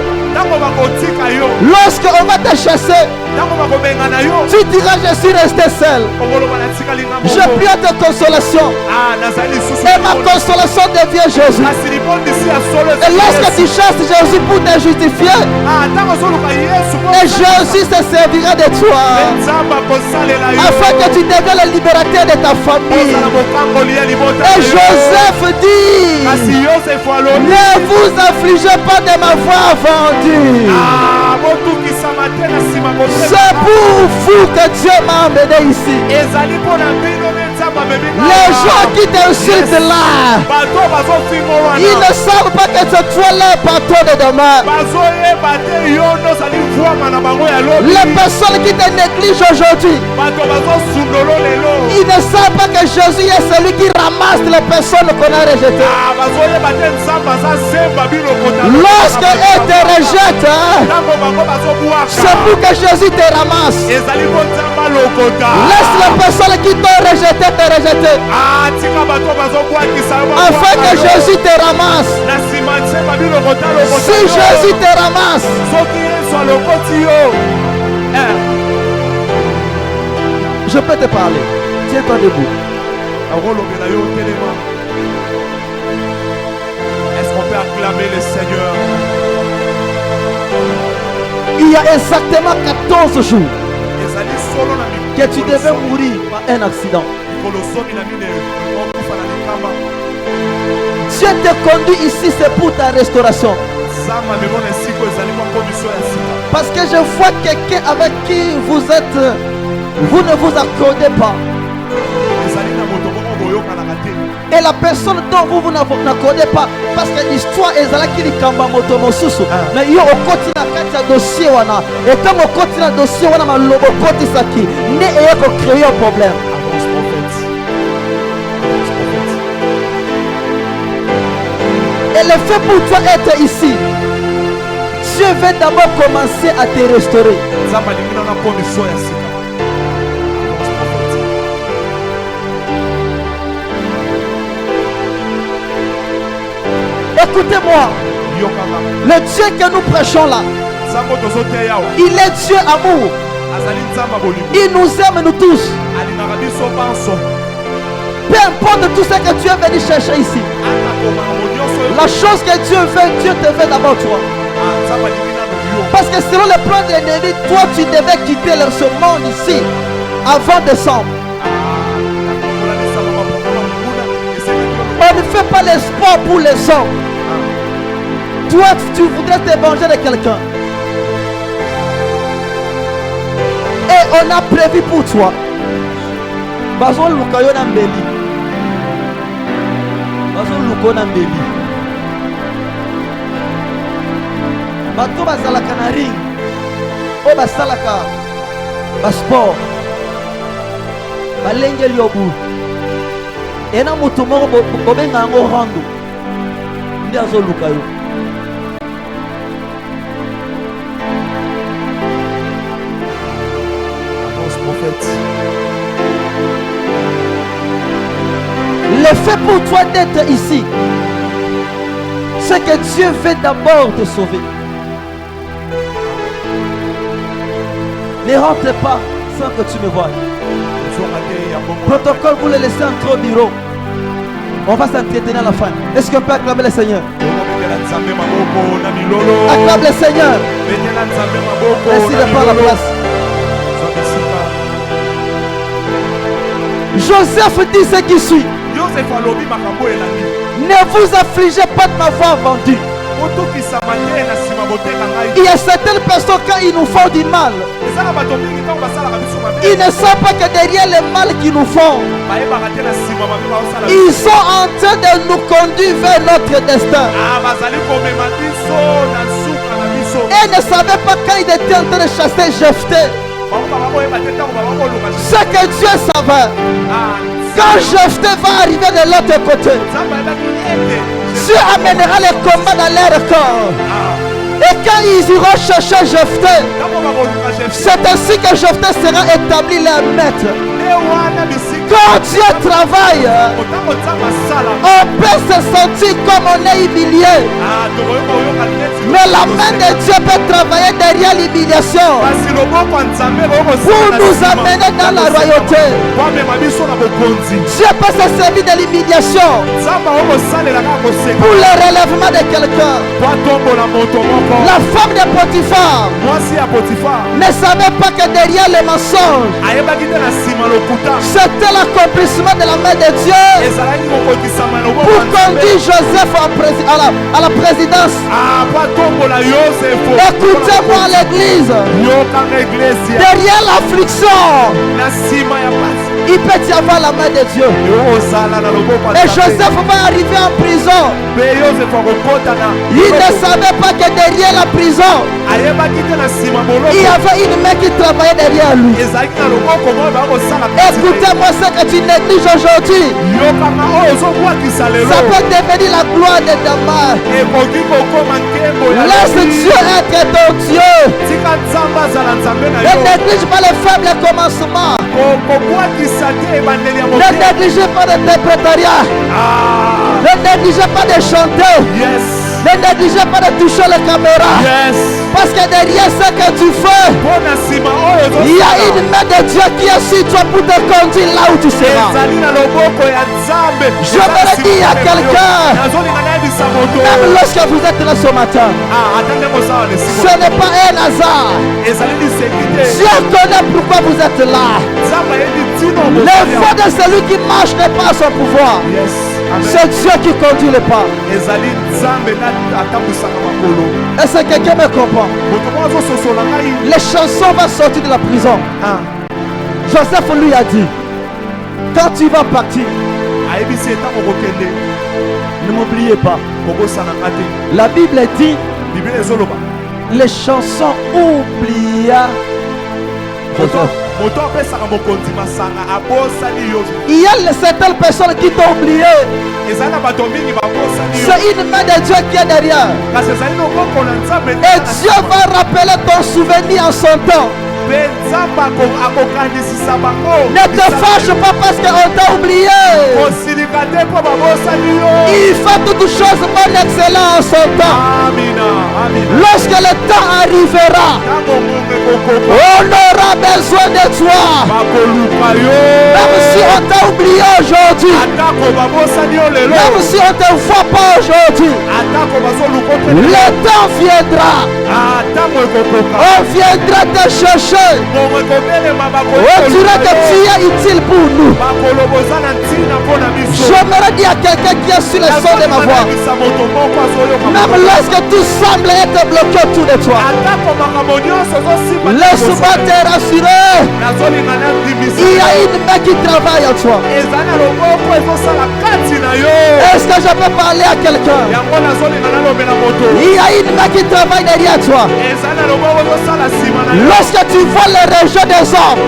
lorsque on va te chasser, tu diras je suis resté seul. Je prie de consolation. Et ma consolation devient Jésus. Et lorsque tu chasses Jésus pour te justifier, et Jésus se servira de toi afin que tu deviennes le libérateur de ta famille. Et Joseph dit, ne vous affligez pas de m'avoir vendu. C'est pour vous que Dieu m'a emmené ici. Les gens qui t'insultent là, ils ne savent pas que c'est toi le patron de demain. Les personnes qui te négligent aujourd'hui, ils ne savent pas que Jésus est celui qui ramasse les personnes qu'on a rejetées. Lorsque eux te rejettent, c'est pour que Jésus te ramasse. Laisse les personnes qui t'ont rejeté te rejeter, afin que Jésus te ramasse. Si Jésus te ramasse, je peux te parler. Tiens-toi debout. Est-ce qu'on peut acclamer le Seigneur? Il y a exactement 14 jours que tu devais mourir par un accident. Dieu te conduit ici, c'est pour ta restauration. Parce que je vois quelqu'un avec qui vous êtes, vous ne vous accordez pas. Et la personne dont vous n'accordez pas, parce que l'histoire est là qui est moto mosusu. Mais yo au continent quand dossier wana et comme au continent dossier wana ma lobo koti saki ne et ko créer un problème. Et le fait pour toi être ici, Dieu veut d'abord commencer à te restaurer. Écoutez-moi, le Dieu que nous prêchons là, il est Dieu amour. Il nous aime nous tous. Peu importe tout ce que tu es venu chercher ici, la chose que Dieu veut, Dieu te veut d'abord toi. Parce que selon le plan de l'ennemi, toi tu devais quitter ce monde ici avant décembre. On ne fait pas l'espoir pour les gens. Toi tu voudrais te venger de quelqu'un. Et on a prévu pour toi. Bazo lukayo na mbeli. Bazo luko na mbeli. Bato bazalaka na ring. O basalaka sport. Balengeli obu. Ena mutu moko bobenga yango rando. Ndi azo lukayo. Le fait pour toi d'être ici, c'est que Dieu veut d'abord te sauver. Ne rentre pas sans que tu me voies. Protocole, vous le laissez entrer au bureau. On va s'entretenir à la fin. Est-ce qu'on peut acclamer le Seigneur? Acclame le Seigneur. Merci de prendre la place. Joseph dit ce qui suit. Ne vous affligez pas de m'avoir vendu. Il y a certaines personnes quand ils nous font du mal, ils ne savent pas que derrière le mal qu'ils nous font, ils sont en train de nous conduire vers notre destin. Et ne savaient pas quand ils étaient en train de chasser Jephthé. Ce que Dieu savait, quand Jephthé va arriver de l'autre côté, Dieu amènera les combats dans leur corps. Et quand ils iront chercher Jephthé, c'est ainsi que Jephthé sera établi leur maître. Quand Dieu travaille, on peut se sentir comme on est humilié. Mais la main de Dieu peut travailler derrière l'humiliation pour nous amener dans la royauté. Dieu peut se servir de l'humiliation pour le relèvement de quelqu'un. La femme de Potiphar ne savait pas que derrière les mensonges, c'était l'accomplissement de la main de Dieu pour conduire Joseph à la présidence. Écoutez-moi l'église. Derrière l'affliction, il peut y avoir la main de Dieu. Et Joseph va arriver en prison. Il ne savait pas que derrière la prison, il y avait une main qui travaillait derrière lui. Écoutez-moi ce que tu négliges aujourd'hui. Ça peut devenir la gloire de Damas. Laisse Dieu être ton Dieu. Ne néglige pas les faibles commencements. Ne négligez pas l'interprétariat. Ne négligez pas de chanter. Ne négligez pas de toucher la caméra. Parce que derrière ce que tu fais, il y a une main de Dieu qui est sur toi pour te conduire là où tu seras. Je me dis à quelqu'un, même lorsque vous êtes là ce matin, ce n'est pas un hasard. Dieu connaît pourquoi vous êtes là. Le feu de celui qui marche n'est pas à son pouvoir. C'est Dieu qui conduit le pas. Est-ce que quelqu'un me comprend? Les chansons vont sortir de la prison. Joseph lui a dit, quand tu vas partir, ne m'oubliez pas. La Bible dit, les chansons oublient Joseph. Il y a certaines personnes qui t'ont oublié. C'est une main de Dieu qui est derrière. Et Dieu va rappeler ton souvenir en son temps. Ne te fâche pas parce qu'on t'a oublié. Il fait toutes choses bonnes, excellentes en son temps. Lorsque le temps arrivera, on aura besoin de toi. Même si on t'a oublié aujourd'hui. Même si on ne te voit pas aujourd'hui. Le temps viendra. On viendra te chercher. On dira que tu es utile pour nous. J'aimerais dire à quelqu'un qui est sur le son de ma voix. Même lorsque tout semble être bloqué autour de toi, laisse-moi te rassurer. Il y a une main qui travaille en toi. Est-ce que je peux parler à quelqu'un? Il y a une main qui travaille derrière toi. Lorsque tu vois le rejet des hommes,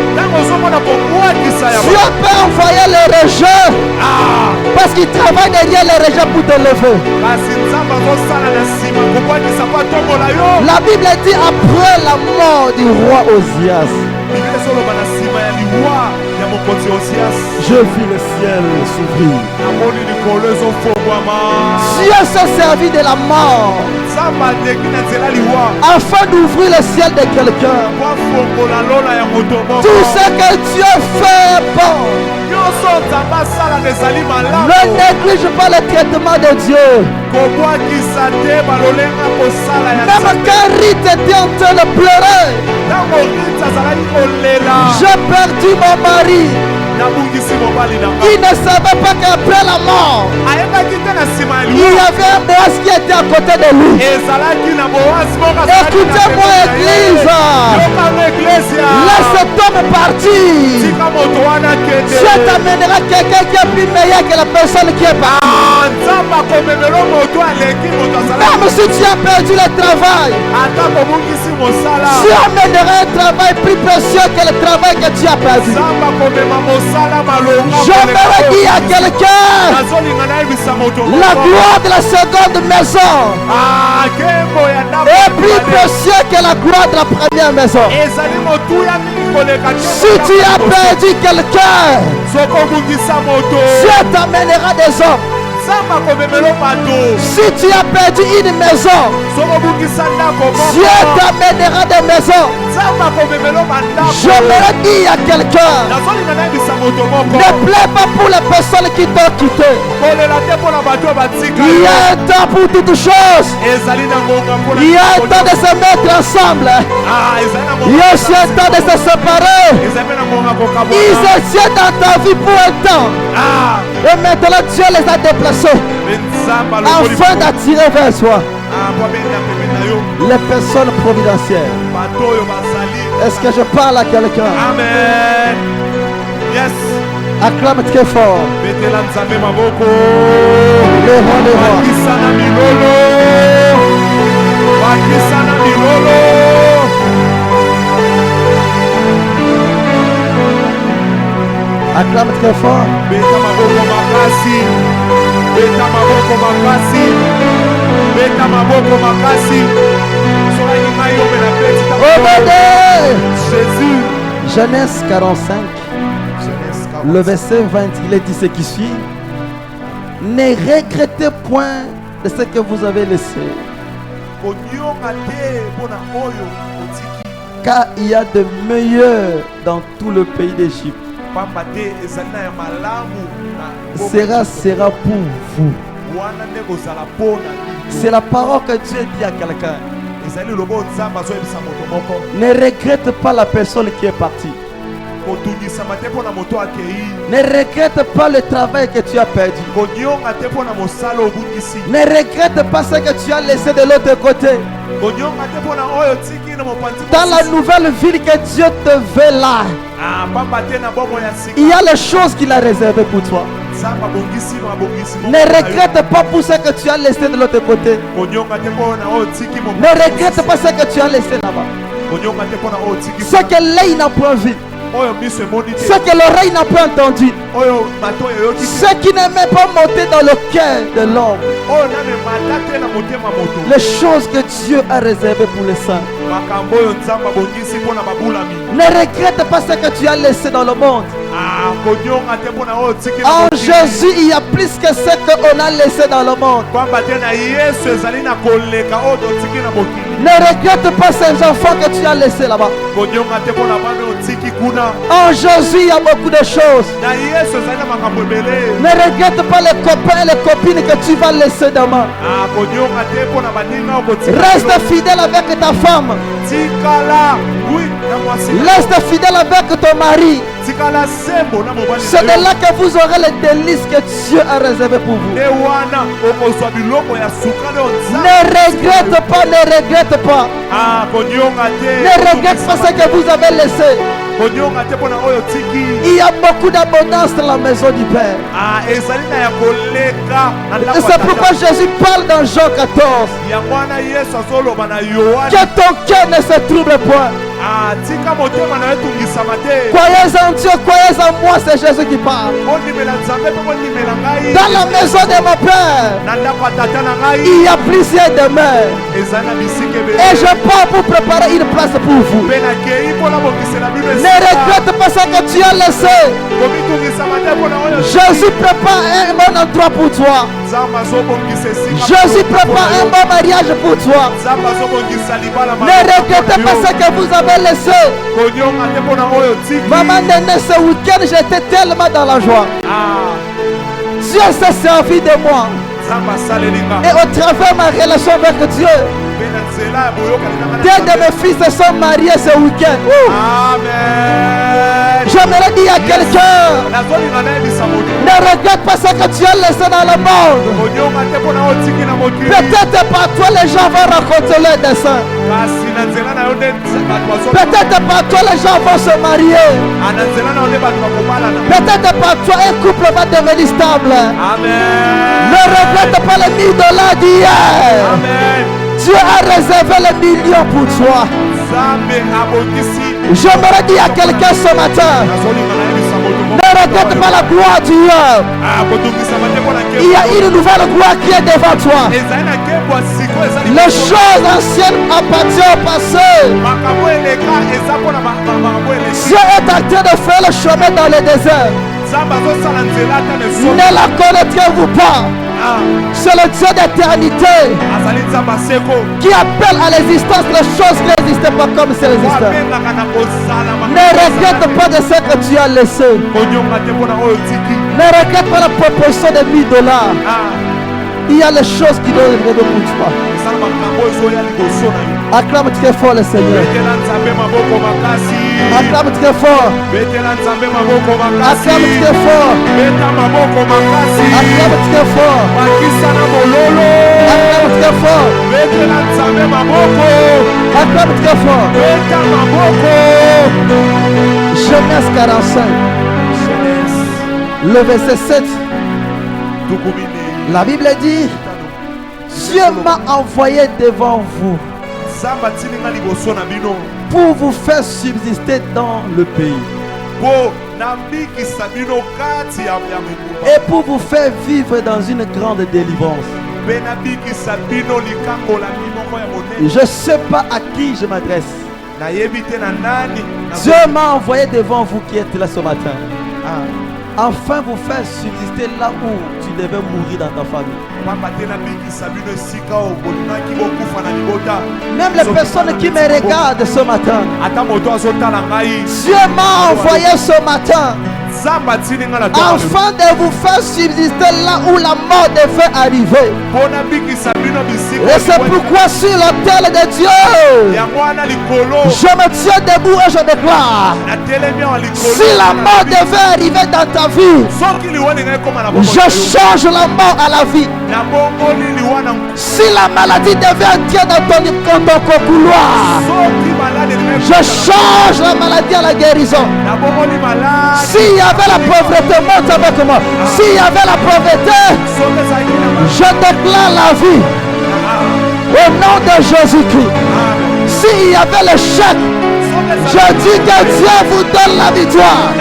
Dieu peut envoyer le rejet parce qu'il travaille derrière le rejet pour te lever. La Bible dit après la mort du roi Osias, je vis le ciel s'ouvrir. Dieu s'est servi de la mort afin d'ouvrir le ciel de quelqu'un. Tout ce que Dieu fait est bon. Ne néglige pas le traitement de Dieu. Même quand Rite était en train de pleurer, j'ai perdu mon mari. Il ne savait pas qu'après la mort, il y avait un Boaz qui était à côté de lui. Écoutez-moi, Église. Laisse cet homme partir. Dieu t'amènera quelqu'un qui est plus meilleur que la personne qui est partie. Même si tu as perdu le travail, Dieu amènera un travail plus précieux que le travail que tu as perdu. J'aimerais dire à quelqu'un la gloire de la seconde maison est plus précieuse que la gloire de la première maison. Si tu as perdu quelqu'un, Dieu t'amènera des hommes. Si tu as perdu une maison, Dieu t'amènera des maisons. J'aimerais dire à quelqu'un, ne plaît pas pour les personnes qui t'ont quitté. Il y a un temps pour toutes choses. Il y a un temps de se mettre ensemble. Il y a aussi un temps de se séparer. Ils étaient dans ta vie pour un temps. Et maintenant Dieu les a déplacés afin d'attirer vers soi les personnes providentielles. Est-ce que je parle à quelqu'un? Amen. Yes. Acclame très fort. Acclame très fort. Jésus. Genèse 45, le verset 20, il est dit ce qui suit. Ne regrettez point de ce que vous avez laissé, car il y a de meilleurs dans tout le pays d'Égypte. Sera pour vous. C'est la parole que Dieu dit à quelqu'un. Ne regrette pas la personne qui est partie. Ne regrette pas le travail que tu as perdu. Ne regrette pas ce que tu as laissé de l'autre côté. Dans la nouvelle ville que Dieu te veut là, il y a les choses qu'il a réservées pour toi. Ne regrette pas pour ce que tu as laissé de l'autre côté. Ne regrette pas ce que tu as laissé là-bas. Ce que l'œil n'a pas vu, ce que l'oreille n'a pas entendu, ce qui n'aimait pas monter dans le cœur de l'homme, les choses que Dieu a réservées pour les saints. Ne regrette pas ce que tu as laissé dans le monde. En Jésus, il y a plus que ce qu'on a laissé dans le monde. Ne regrette pas ces enfants que tu as laissés là-bas. En Jésus, il y a beaucoup de choses. Ne regrette pas les copains et les copines que tu vas laisser demain. Reste fidèle avec ta femme. Reste fidèle avec ton mari. C'est de là que vous aurez les délices que Dieu a réservé pour vous. Ne regrette pas, ne regrette pas. Ne regrette pas ce que vous avez laissé. Il y a beaucoup d'abondance dans la maison du Père. Et c'est pourquoi Jésus parle dans Jean 14. Que ton cœur ne se trouble point. Croyez en Dieu, croyez en moi, c'est Jésus qui parle. Dans la maison de mon Père, il y a plusieurs demeures. Et je pars pour préparer une place pour vous. Ne regrette pas ce que tu as laissé. Jésus prépare un bon endroit pour toi. Jésus prépare un bon mariage pour toi. Ne regrettez pas ce que vous avez laissé. Maman Néné, ce week-end j'étais tellement dans la joie. Dieu s'est servi de moi. Et au travers de ma relation avec Dieu, deux de mes fils se sont mariés ce week-end. Amen. J'aimerais dire à quelqu'un, ne regrette pas ce que tu as laissé dans le monde. Peut-être par toi les gens vont rencontrer leur dessein. Peut-être par toi les gens vont se marier. Peut-être par toi un couple va devenir stable. Amen. Ne regrette pas les $1000 d'hier. Amen. Dieu a réservé les millions pour toi. J'aimerais dire à quelqu'un ce matin, ne regrette pas la gloire d'hier. Il y a une nouvelle gloire qui est devant toi. Les choses anciennes appartiennent au passé. Dieu est en train de faire le chemin dans le désert. Ne la connaîtrez-vous pas? C'est le Dieu d'éternité qui appelle à l'existence les choses qui n'existaient pas comme c'est existant. Ne regrette pas de ce que tu as laissé. Ne regrette pas la proportion de $1000. Il y a les choses qui doivent arriver pour toi. Acclame très fort le Seigneur. Acclame très fort. Acclame très fort. Acclame très fort. Acclame très fort. Acclame très fort. Genèse 45. Le verset 7. La Bible dit, Dieu m'a envoyé devant vous pour vous faire subsister dans le pays et pour vous faire vivre dans une grande délivrance. Je ne sais pas à qui je m'adresse. Dieu m'a envoyé devant vous qui êtes là ce matin. Enfin vous faire subsister là où tu devais mourir dans ta famille. Même les personnes qui me regardent ce matin, Dieu m'a envoyé ce matin afin de vous faire subsister là où la mort devait arriver. Et c'est pourquoi sur l'autel de Dieu, je me tiens debout et je déclare, si la mort devait arriver dans ta vie, je change la mort à la vie. Si la maladie devait entrer dans ton couloir, je change la maladie à la guérison. S'il y avait la pauvreté, monte avec moi. S'il y avait la pauvreté, je déclare la vie au nom de Jésus-Christ. S'il y avait l'échec, je dis que Dieu vous donne la victoire.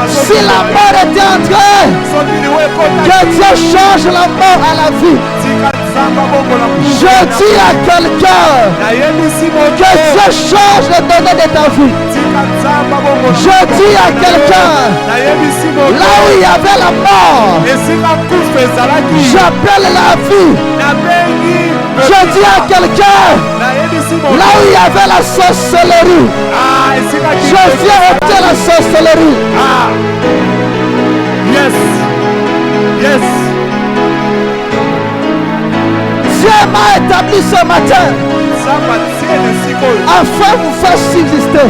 Si la mort était entrée, que Dieu change la mort à la vie. Je dis à quelqu'un que Dieu change le donné de ta vie. Je dis à quelqu'un, là où il y avait la mort, j'appelle la vie. Je dis à quelqu'un, là où il y avait la sorcellerie, je viens ôter la sorcellerie. Yes. Yes. Dieu m'a établi ce matin afin de vous faire subsister.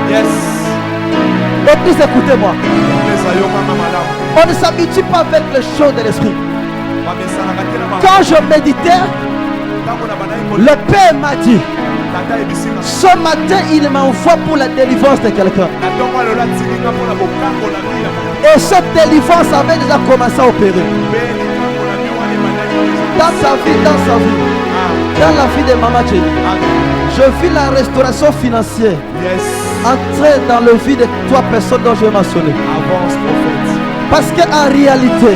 Yes. Église, écoutez-moi. On ne s'habitue pas avec les choses de l'esprit. Quand je méditais, le Père m'a dit, ce matin il m'envoie pour la délivrance de quelqu'un. Et cette délivrance avait déjà commencé à opérer dans sa vie, dans la vie de Maman Jenny. Je vis la restauration financière entrer dans le vie de trois personnes dont je vais mentionner. Parce qu'en réalité,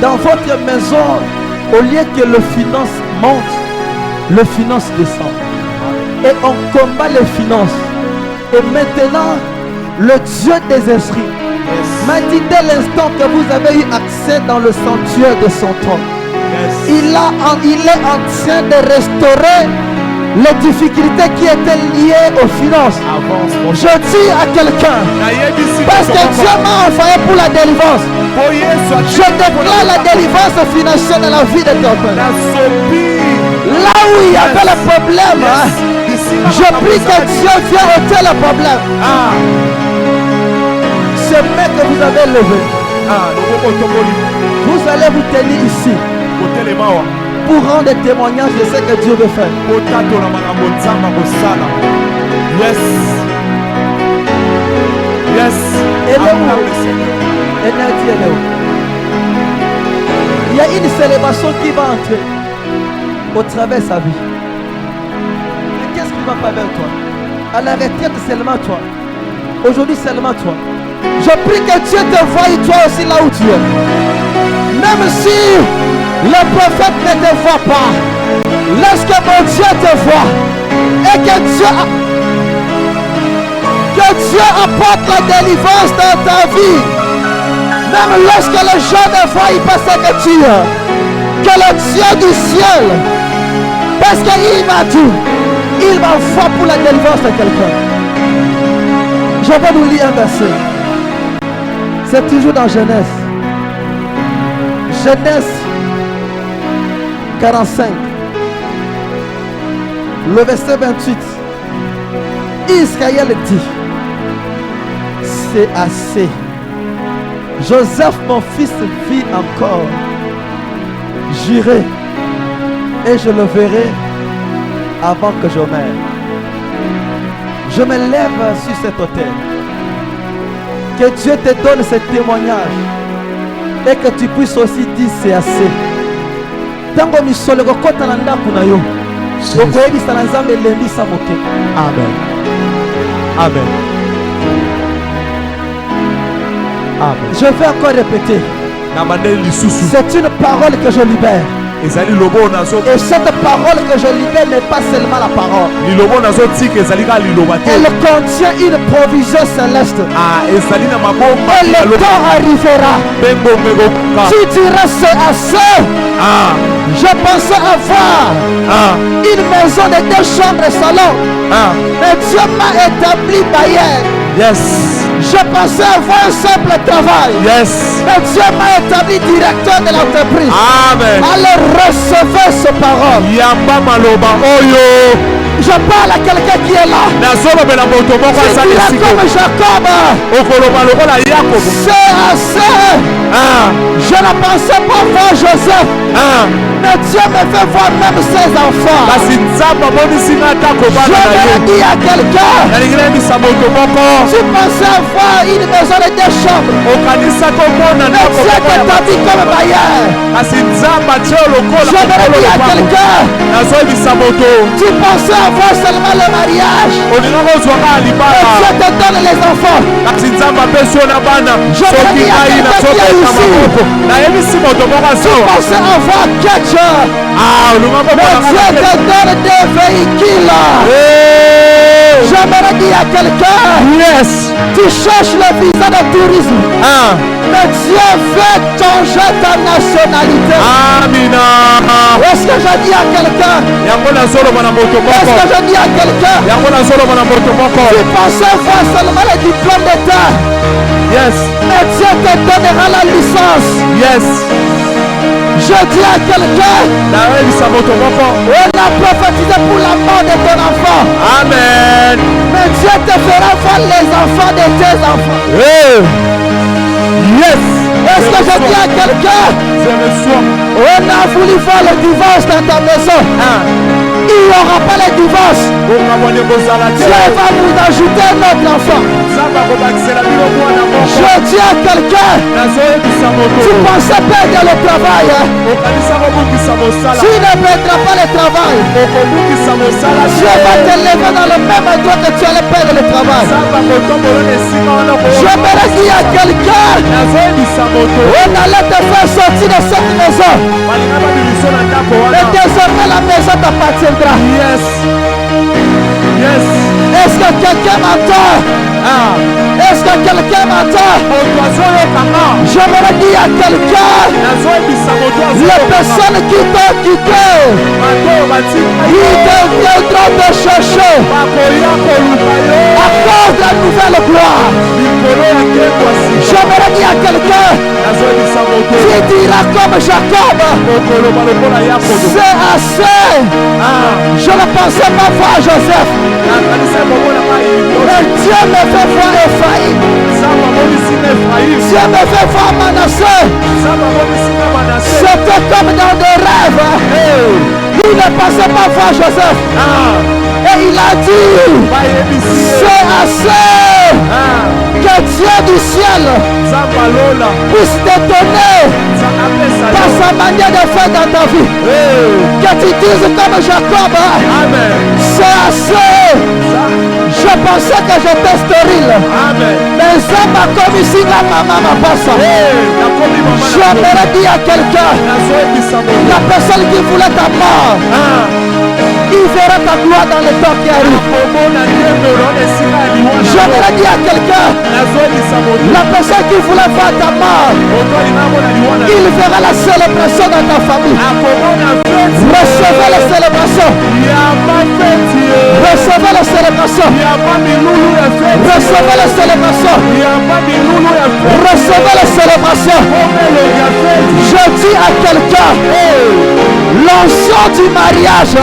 dans votre maison, au lieu que le finance monte, le finance descend. Et on combat les finances. Et maintenant, le Dieu des esprits m'a dit dès l'instant que vous avez eu accès dans le sanctuaire de son trône, il est en train de restaurer les difficultés qui étaient liées aux finances. Je dis à quelqu'un, parce que Dieu m'a envoyé pour la délivrance, je déclare la délivrance financière dans la vie de ton père. Là où il y avait le problème, je prie que Dieu vienne ôter le problème. Ce mec que vous avez levé, vous allez vous tenir ici pour rendre témoignage de ce que Dieu veut faire. Yes. Yes. Il y a une célébration qui va entrer au travers de sa vie. Mais qu'est-ce qui va pas vers toi? À la retraite seulement toi. Aujourd'hui seulement toi. Je prie que Dieu te voie toi aussi là où tu es. Même si le prophète ne te voit pas, lorsque mon Dieu te voit et que Dieu apporte la délivrance dans ta vie, même lorsque les gens ne voient pas ce que tu es, que le Dieu du ciel, parce qu'il m'a dit, il m'envoie pour la délivrance de quelqu'un. Je vais vous lire un verset. C'est toujours dans Genèse. Genèse 45. Le verset 28. Israël dit, c'est assez. Joseph, mon fils, vit encore. J'irai et je le verrai avant que je meure. Je me lève sur cet autel. Que Dieu te donne ce témoignage et que tu puisses aussi dire c'est assez. Tango misolo kokota na ndaku na yo. Okoyebisa na Nzambe lembisa moke. Amen. Amen. Amen. Je vais encore répéter. C'est une parole que je libère. Et cette parole que je libère n'est pas seulement la parole. Elle contient une provision céleste. Et le temps arrivera. Tu diras c'est assez. Je pensais avoir une maison de 2 chambres et salon. Mais Dieu m'a établi bailleur. Yes. Je pensais avoir un simple travail. Yes. Mais Dieu m'a établi directeur de l'entreprise. Amen. Allez recevoir ce parole. Je parle à quelqu'un qui est là. Tu diras comme Jacob. C'est assez. Je ne pensais pas voir Joseph. Mais Dieu me fait voir même ses enfants. Je me dis à quelqu'un. Tu pensais avoir une maison de 2 chambres. Mais Dieu t'établit comme bailleur. Je me dis à quelqu'un. Tu pensais avoir seulement le mariage. Mais Dieu te donne les enfants. Je me dis à quelqu'un qui est ici. Tu pensais avoir 4 jours. Mais Dieu te donne des véhicules. Je J'aimerais dire à quelqu'un, Yes. tu cherches le visa de tourisme. Ah. Mais Dieu veut changer ta nationalité. Amina. Est-ce que je dis à quelqu'un? Est-ce que je dis à quelqu'un? Tu pensais voir seulement le diplôme d'État. Yes. Mais Dieu te donnera la licence. Yes. Je dis à quelqu'un, on a prophétisé pour la mort de ton enfant. Amen. Mais Dieu te fera voir les enfants de tes enfants. Hey. Yes. Est-ce que je dis à quelqu'un, on a voulu voir le divorce dans ta maison. Il n'y aura pas le divorce. Dieu va vous ajouter un autre enfant. Je dis à quelqu'un, tu pensais perdre le travail. Tu ne perdras pas le travail. Dieu va te lever dans le même endroit que tu allais perdre le travail. Je me dis à quelqu'un, on allait te faire sortir de cette maison. Et désormais la maison t'appartiendra. Yes. Yes. Est-ce que quelqu'un m'entend? Est-ce que quelqu'un m'entend? J'aimerais dire à quelqu'un, les personnes qui t'ont quitté, ils deviendront te chercher à cause de la nouvelle gloire. J'aimerais dire à quelqu'un, tu diras comme Jacob, c'est assez. Je ne pensais pas voir Joseph, mais Dieu me fait voir Ephraïm. Dieu me fait voir Manasseh. C'était comme dans des rêves. Il ne pensait pas voir Joseph. Et il a dit, c'est assez. Que Dieu du ciel puisse te donner par sa manière de faire dans ta vie. Que tu dises comme Jacob, c'est assez. Je pensais que j'étais stérile. Mais ça m'a commis si la maman m'a passé. J'aimerais dire à quelqu'un, la personne qui voulait ta mort, il verra ta gloire dans le temps qui arrive. J'aimerais dire à quelqu'un, la personne qui voulait voir ta mort, il verra la célébration dans ta famille. Recevez la célébration. Recevez la célébration. Recevez la célébration. Recevez la célébration. Je dis à quelqu'un, l'onction du mariage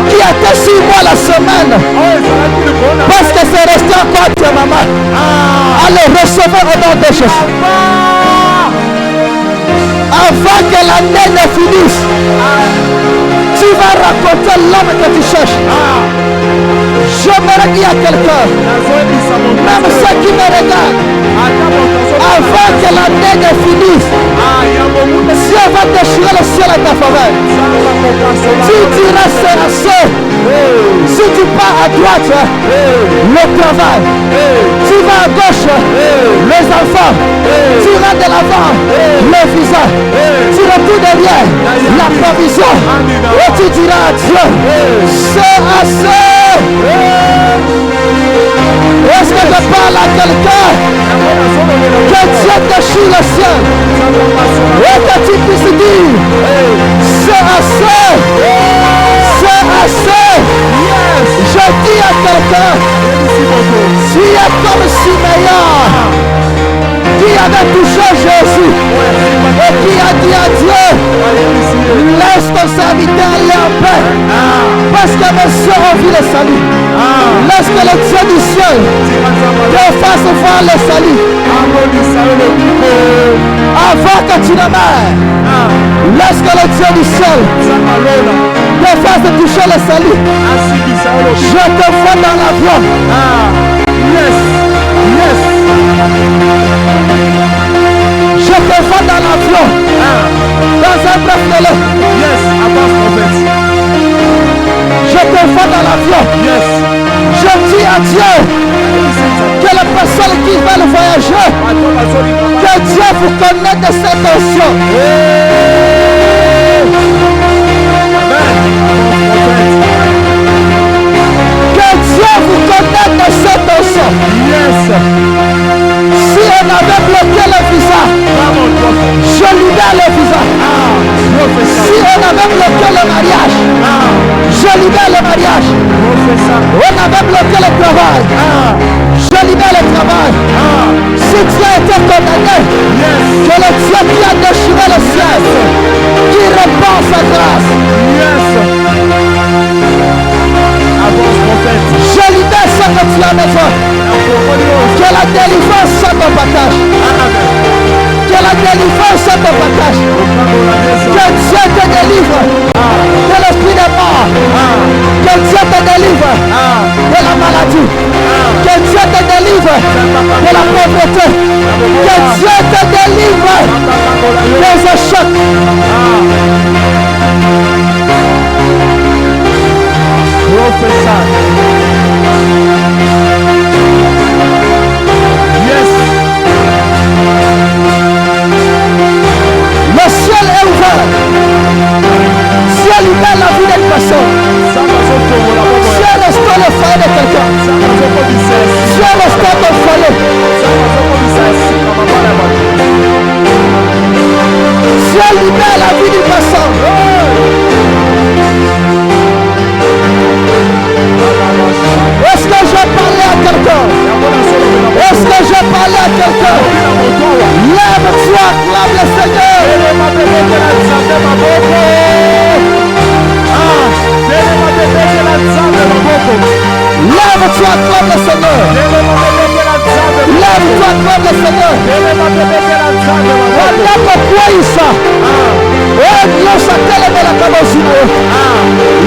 qui était 6 mois la semaine, parce que c'est resté encore ta maman. Allez, recevez au nom de Jésus. Avant que l'année ne finisse, tu vas raconter l'homme que tu cherches. J'aimerais dire à quelqu'un, même ceux qui me regardent, avant que l'année ne finisse, Dieu va déchirer le ciel à ta faveur. Tu diras c'est assez. Si tu pars à droite, le travail. Tu vas à gauche, les enfants. Tu rentres de l'avant, le visa. Tu retournes derrière, la provision. Et tu diras à Dieu, c'est assez. Est-ce que je parle à quelqu'un? Que Dieu déchire le ciel et que tu puisses dire, c'est assez. C'est assez. Je dis à quelqu'un, tu es comme Simeon qui avait touché Jésus et qui a dit à Dieu, laisse ton serviteur aller en paix, parce que mes soeurs ont vu le salut. Laisse que le Dieu du ciel te fasse voir le salut avant que tu ne meurs. Laisse que le Dieu du ciel te fasse toucher le salut. Je te vois dans l'avion. Je te vois dans l'avion. Dans un bref délai. Je te vois dans l'avion. Je dis à Dieu que les personnes qui veulent voyager, que Dieu vous connecte de cette onction. Que On avait bloqué le travail. Je libère le travail. Si tu as été condamné, que le Dieu qui a déchiré le ciel, qui répand sa grâce. Je libère ce que tu as besoin. Que la délivrance soit ton partage. Que la délivrance soit ton partage. Que Dieu te délivre de l'esprit de mort. Que Dieu te délivre de la maladie. Que Dieu te délivre de la pauvreté. Que Dieu te délivre des échecs. Professeur. Yes. Le ciel est ouvert. Ciel libère la vie d'une personne. Ciel restaure le foyer de quelqu'un. Ciel restaure ton foyer. Ciel libère la vie d'une personne. Est-ce que je parlais à quelqu'un? Est-ce que je parlais à quelqu'un? Lève-toi, acclame le Seigneur. Lève-toi, acclame le Seigneur. Lève-toi, acclame le Seigneur.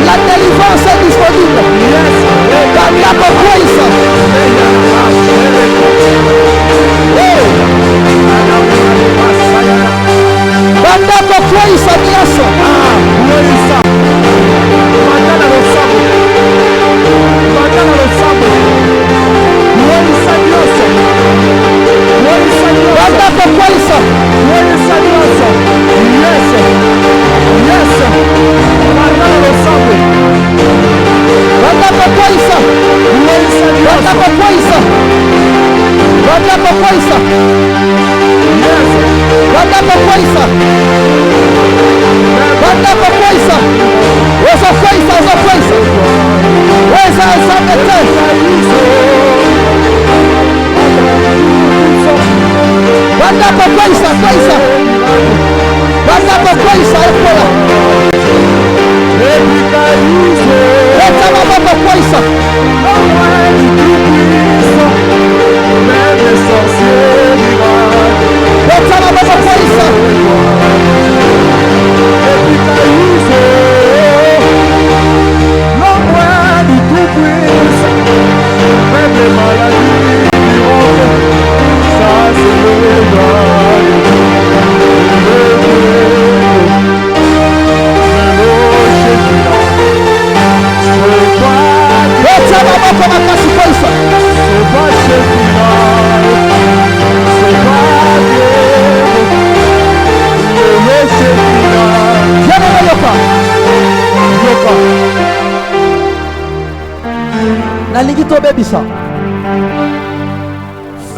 La délivrance est disponible.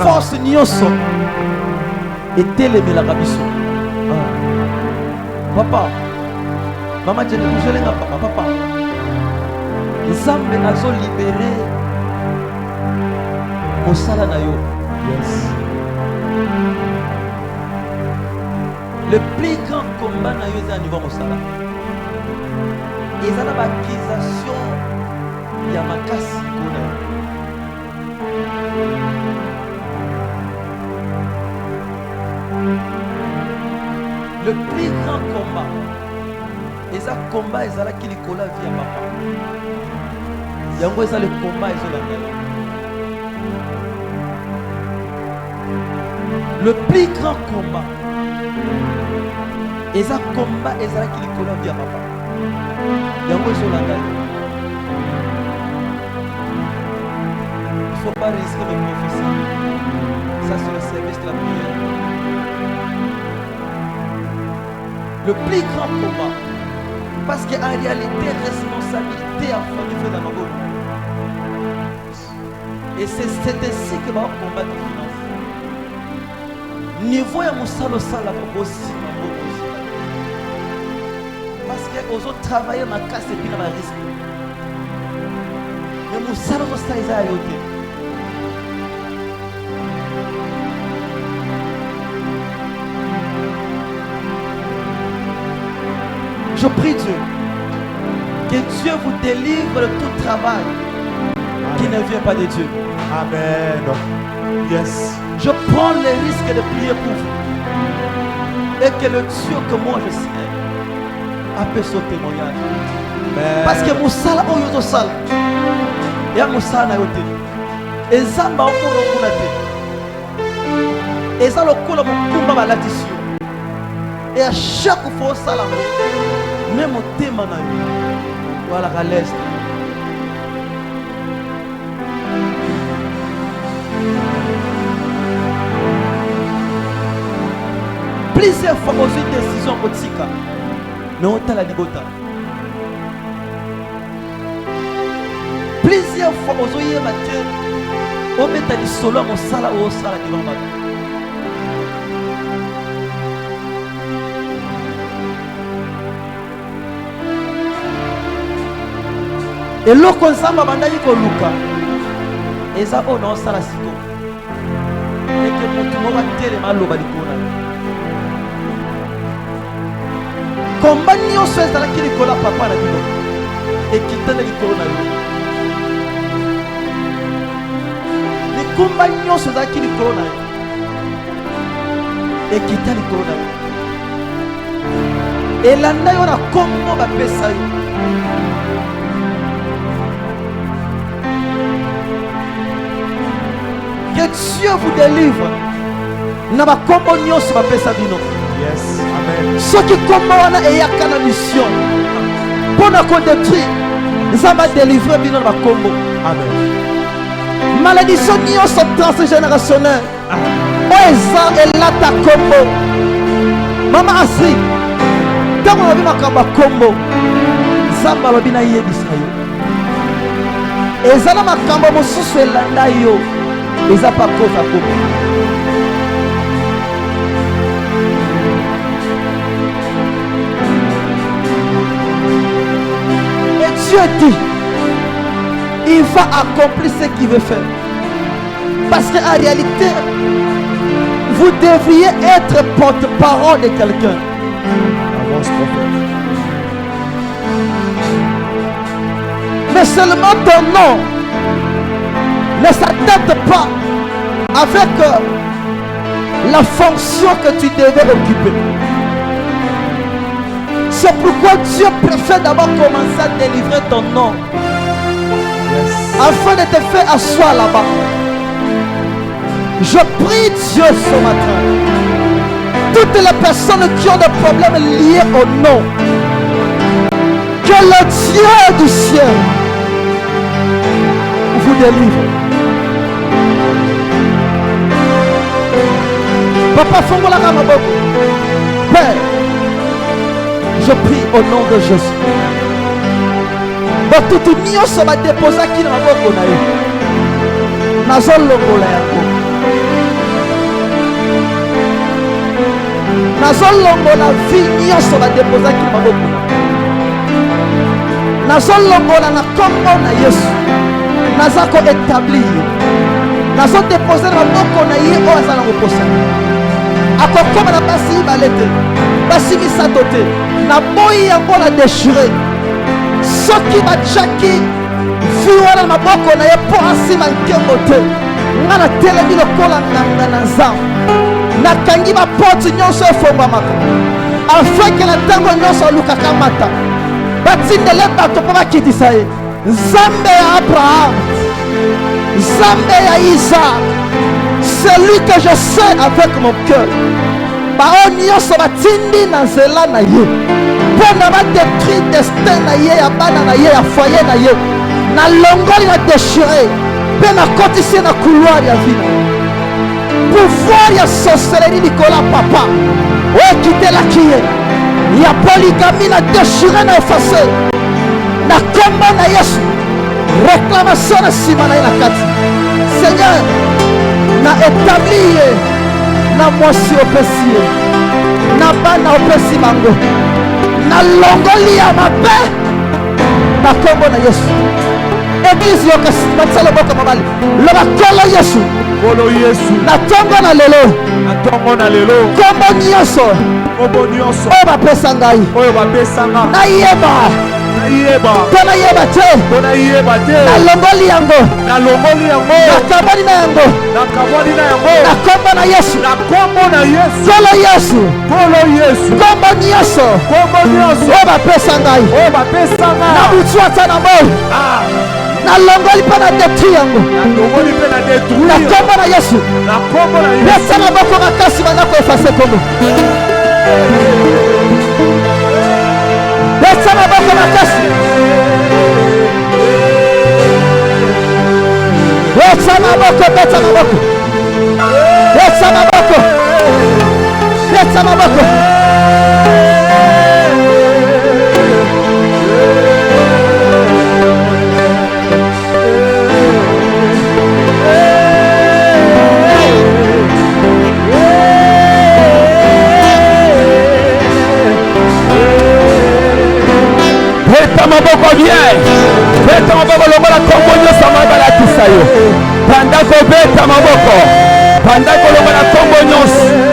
Force nyonso etelemelaka biso. Papa, mama jene kujelenga papa. Nzambe azo libéré mosala na yo. Yes. Le plus grand combat na yo est à niveau mosala. Ezala ba accusation ya makasi kuna. Le plus grand combat, et ça combat, ils allaient qui les colla via papa. Yango, ça le combat, ils ont la gueule. Le plus grand combat, et ça combat, ils allaient qui les colla via papa. Yango, ils ont la gueule. Il ne faut pas risquer de prophéties. Ça, c'est le service de la prière. Le plus grand combat, parce qu'en réalité, responsabilité à famille fait dans nos bottes. Et c'est ainsi que va combattre les finances. Niveau à mon salo sala aussi, parce que aux autres travailleurs ma casse et puis dans ma risque. musala mosala eza ya yo te. Je prie Dieu que Dieu vous délivre de tout travail qui ne vient pas de Dieu. Amen. Yes. Je prends le risque de prier pour vous. Et que le Dieu que moi je sais appelle son témoignage. Amen. Parce que Moussala Oyoto Sal, et à Moussala Nayote, et Zamba Okolo Kunate, et Zalo Kolo Mukumba Balatisio, et à chaque fois Salam, même au thème, voilà à l'est. Plusieurs fois aux décisions au Tika, mais on t'a la libota. Plusieurs fois aux oeufs matins, on met à l'isolo au sala ou au sala qui va battre. Et l'autre ensemble banda yiko luka. Et ça on a sala siko. Et que pour tout le monde télé malo balikona. Combat nyonso ezalaki likolo ya papa na bino ekita na likolo na yo. Likumba nyonso ezalaki likolo na yo ekita likolo na yo. Elanda yo na kombo bapesa yo. Que Dieu vous délivre na bakombo nyonso bapesa bino. Yes. Amen. Ce qui commande et a qu'à la mission pour nous détruire, ça va délivrer bien dans ma combo. Amen. Malédiction n'y a pas transgénérationnelle. Oeza et là ta combo. Maman Asri, tant qu'on a vu ma combo, Zamba va bien y aller. Et ça n'a pas combo, mon sous est là d'ailleurs. Et ça pas cause à combo. Dieu dit, il va accomplir ce qu'il veut faire. Parce qu'en réalité, vous devriez être porte-parole de quelqu'un. Mais seulement ton nom ne s'adapte pas avec la fonction que tu devais occuper. C'est pourquoi Dieu préfère d'abord commencer à délivrer ton nom. Yes. Afin de te faire asseoir là-bas. Je prie Dieu ce matin. Toutes les personnes qui ont des problèmes liés au nom. Que le Dieu du ciel vous délivre. Papa Fongola Ramaboko. Père. Je prie au nom de Jésus. Donc tout le monde va déposer qui n'a pas connu. Nazol longola yako. Nazol longola vie nyonso va déposer qui n'a pas connu. Nazol longola na kombo na Yesu. Nazako établir. Nazol déposer na boko na ye o azala koposa. Akokoma na basi balete. Basi misato te. Na boyi yango na déchiré. Soki bachaki fiwana maboko na ye po asima nkengo te. Nga na telemi lokola nganga na nzambe. Nakangi baporte nyonso efongwamaka. Afin que na ntango nyonso alukaka mata. Batindele bato mpo bakitisa ye. Nzambe ya Abraham. Nzambe ya Isaac. Celui que je sais avec mon cœur. Bao nyonso batindi na nzela na ye. Pona ba détruire destin na ye ya bana na ye ya foyer na ye. Na longoli na déchiré. Pe na kotisi na couloir ya vie. Pouvoir ya sorcellerie Nicolas papa. O quitter la kiye. Ya polygamie na déchiré na effacé. Na komba na Yesu. Réclamation na sima na kati. Seigneur, na établi na mwasi opesi na bana opesi bango na longoli ya mabe na kombo na Yesu Église yokabatisa loboko mobali. Loba kolo Yesu. Kolo Yesu. Na tongo na lelo. Na tongo na lelo. Kombo nyonso. Kombo nyonso. Oyo bapesa ngai. Oyo bapesa nga. Nayeba. Nayeba. Tona yeba te. Tona yeba te. Nalongoli yango. Nalongoli yango. Nakaboni na yango. Nakaboni na yango. Na kombo na Yesu. Na kombo na Yesu. Kolo Yesu. Kolo Yesu. Kombo nyonso. Kombo nyonso. Oyo bapesa ngai. Oyo bapesa nga. Na butu ata na moi. Nalongoli mpe na detruire yango. Nalongoli mpe na detruire. Na kombo na Yesu. Na kombo na Yesu. Pesa maboko makasi banda koefase kombo. Pesa maboko makasi. Pesa maboko, pesa maboko. Pesa maboko. Pesa maboko. Beta maboko bien. Beta maboko lokola kombo nyonso mabalakisa yo. Panda ko beta maboko. Panda ko lokola kombo nyonso.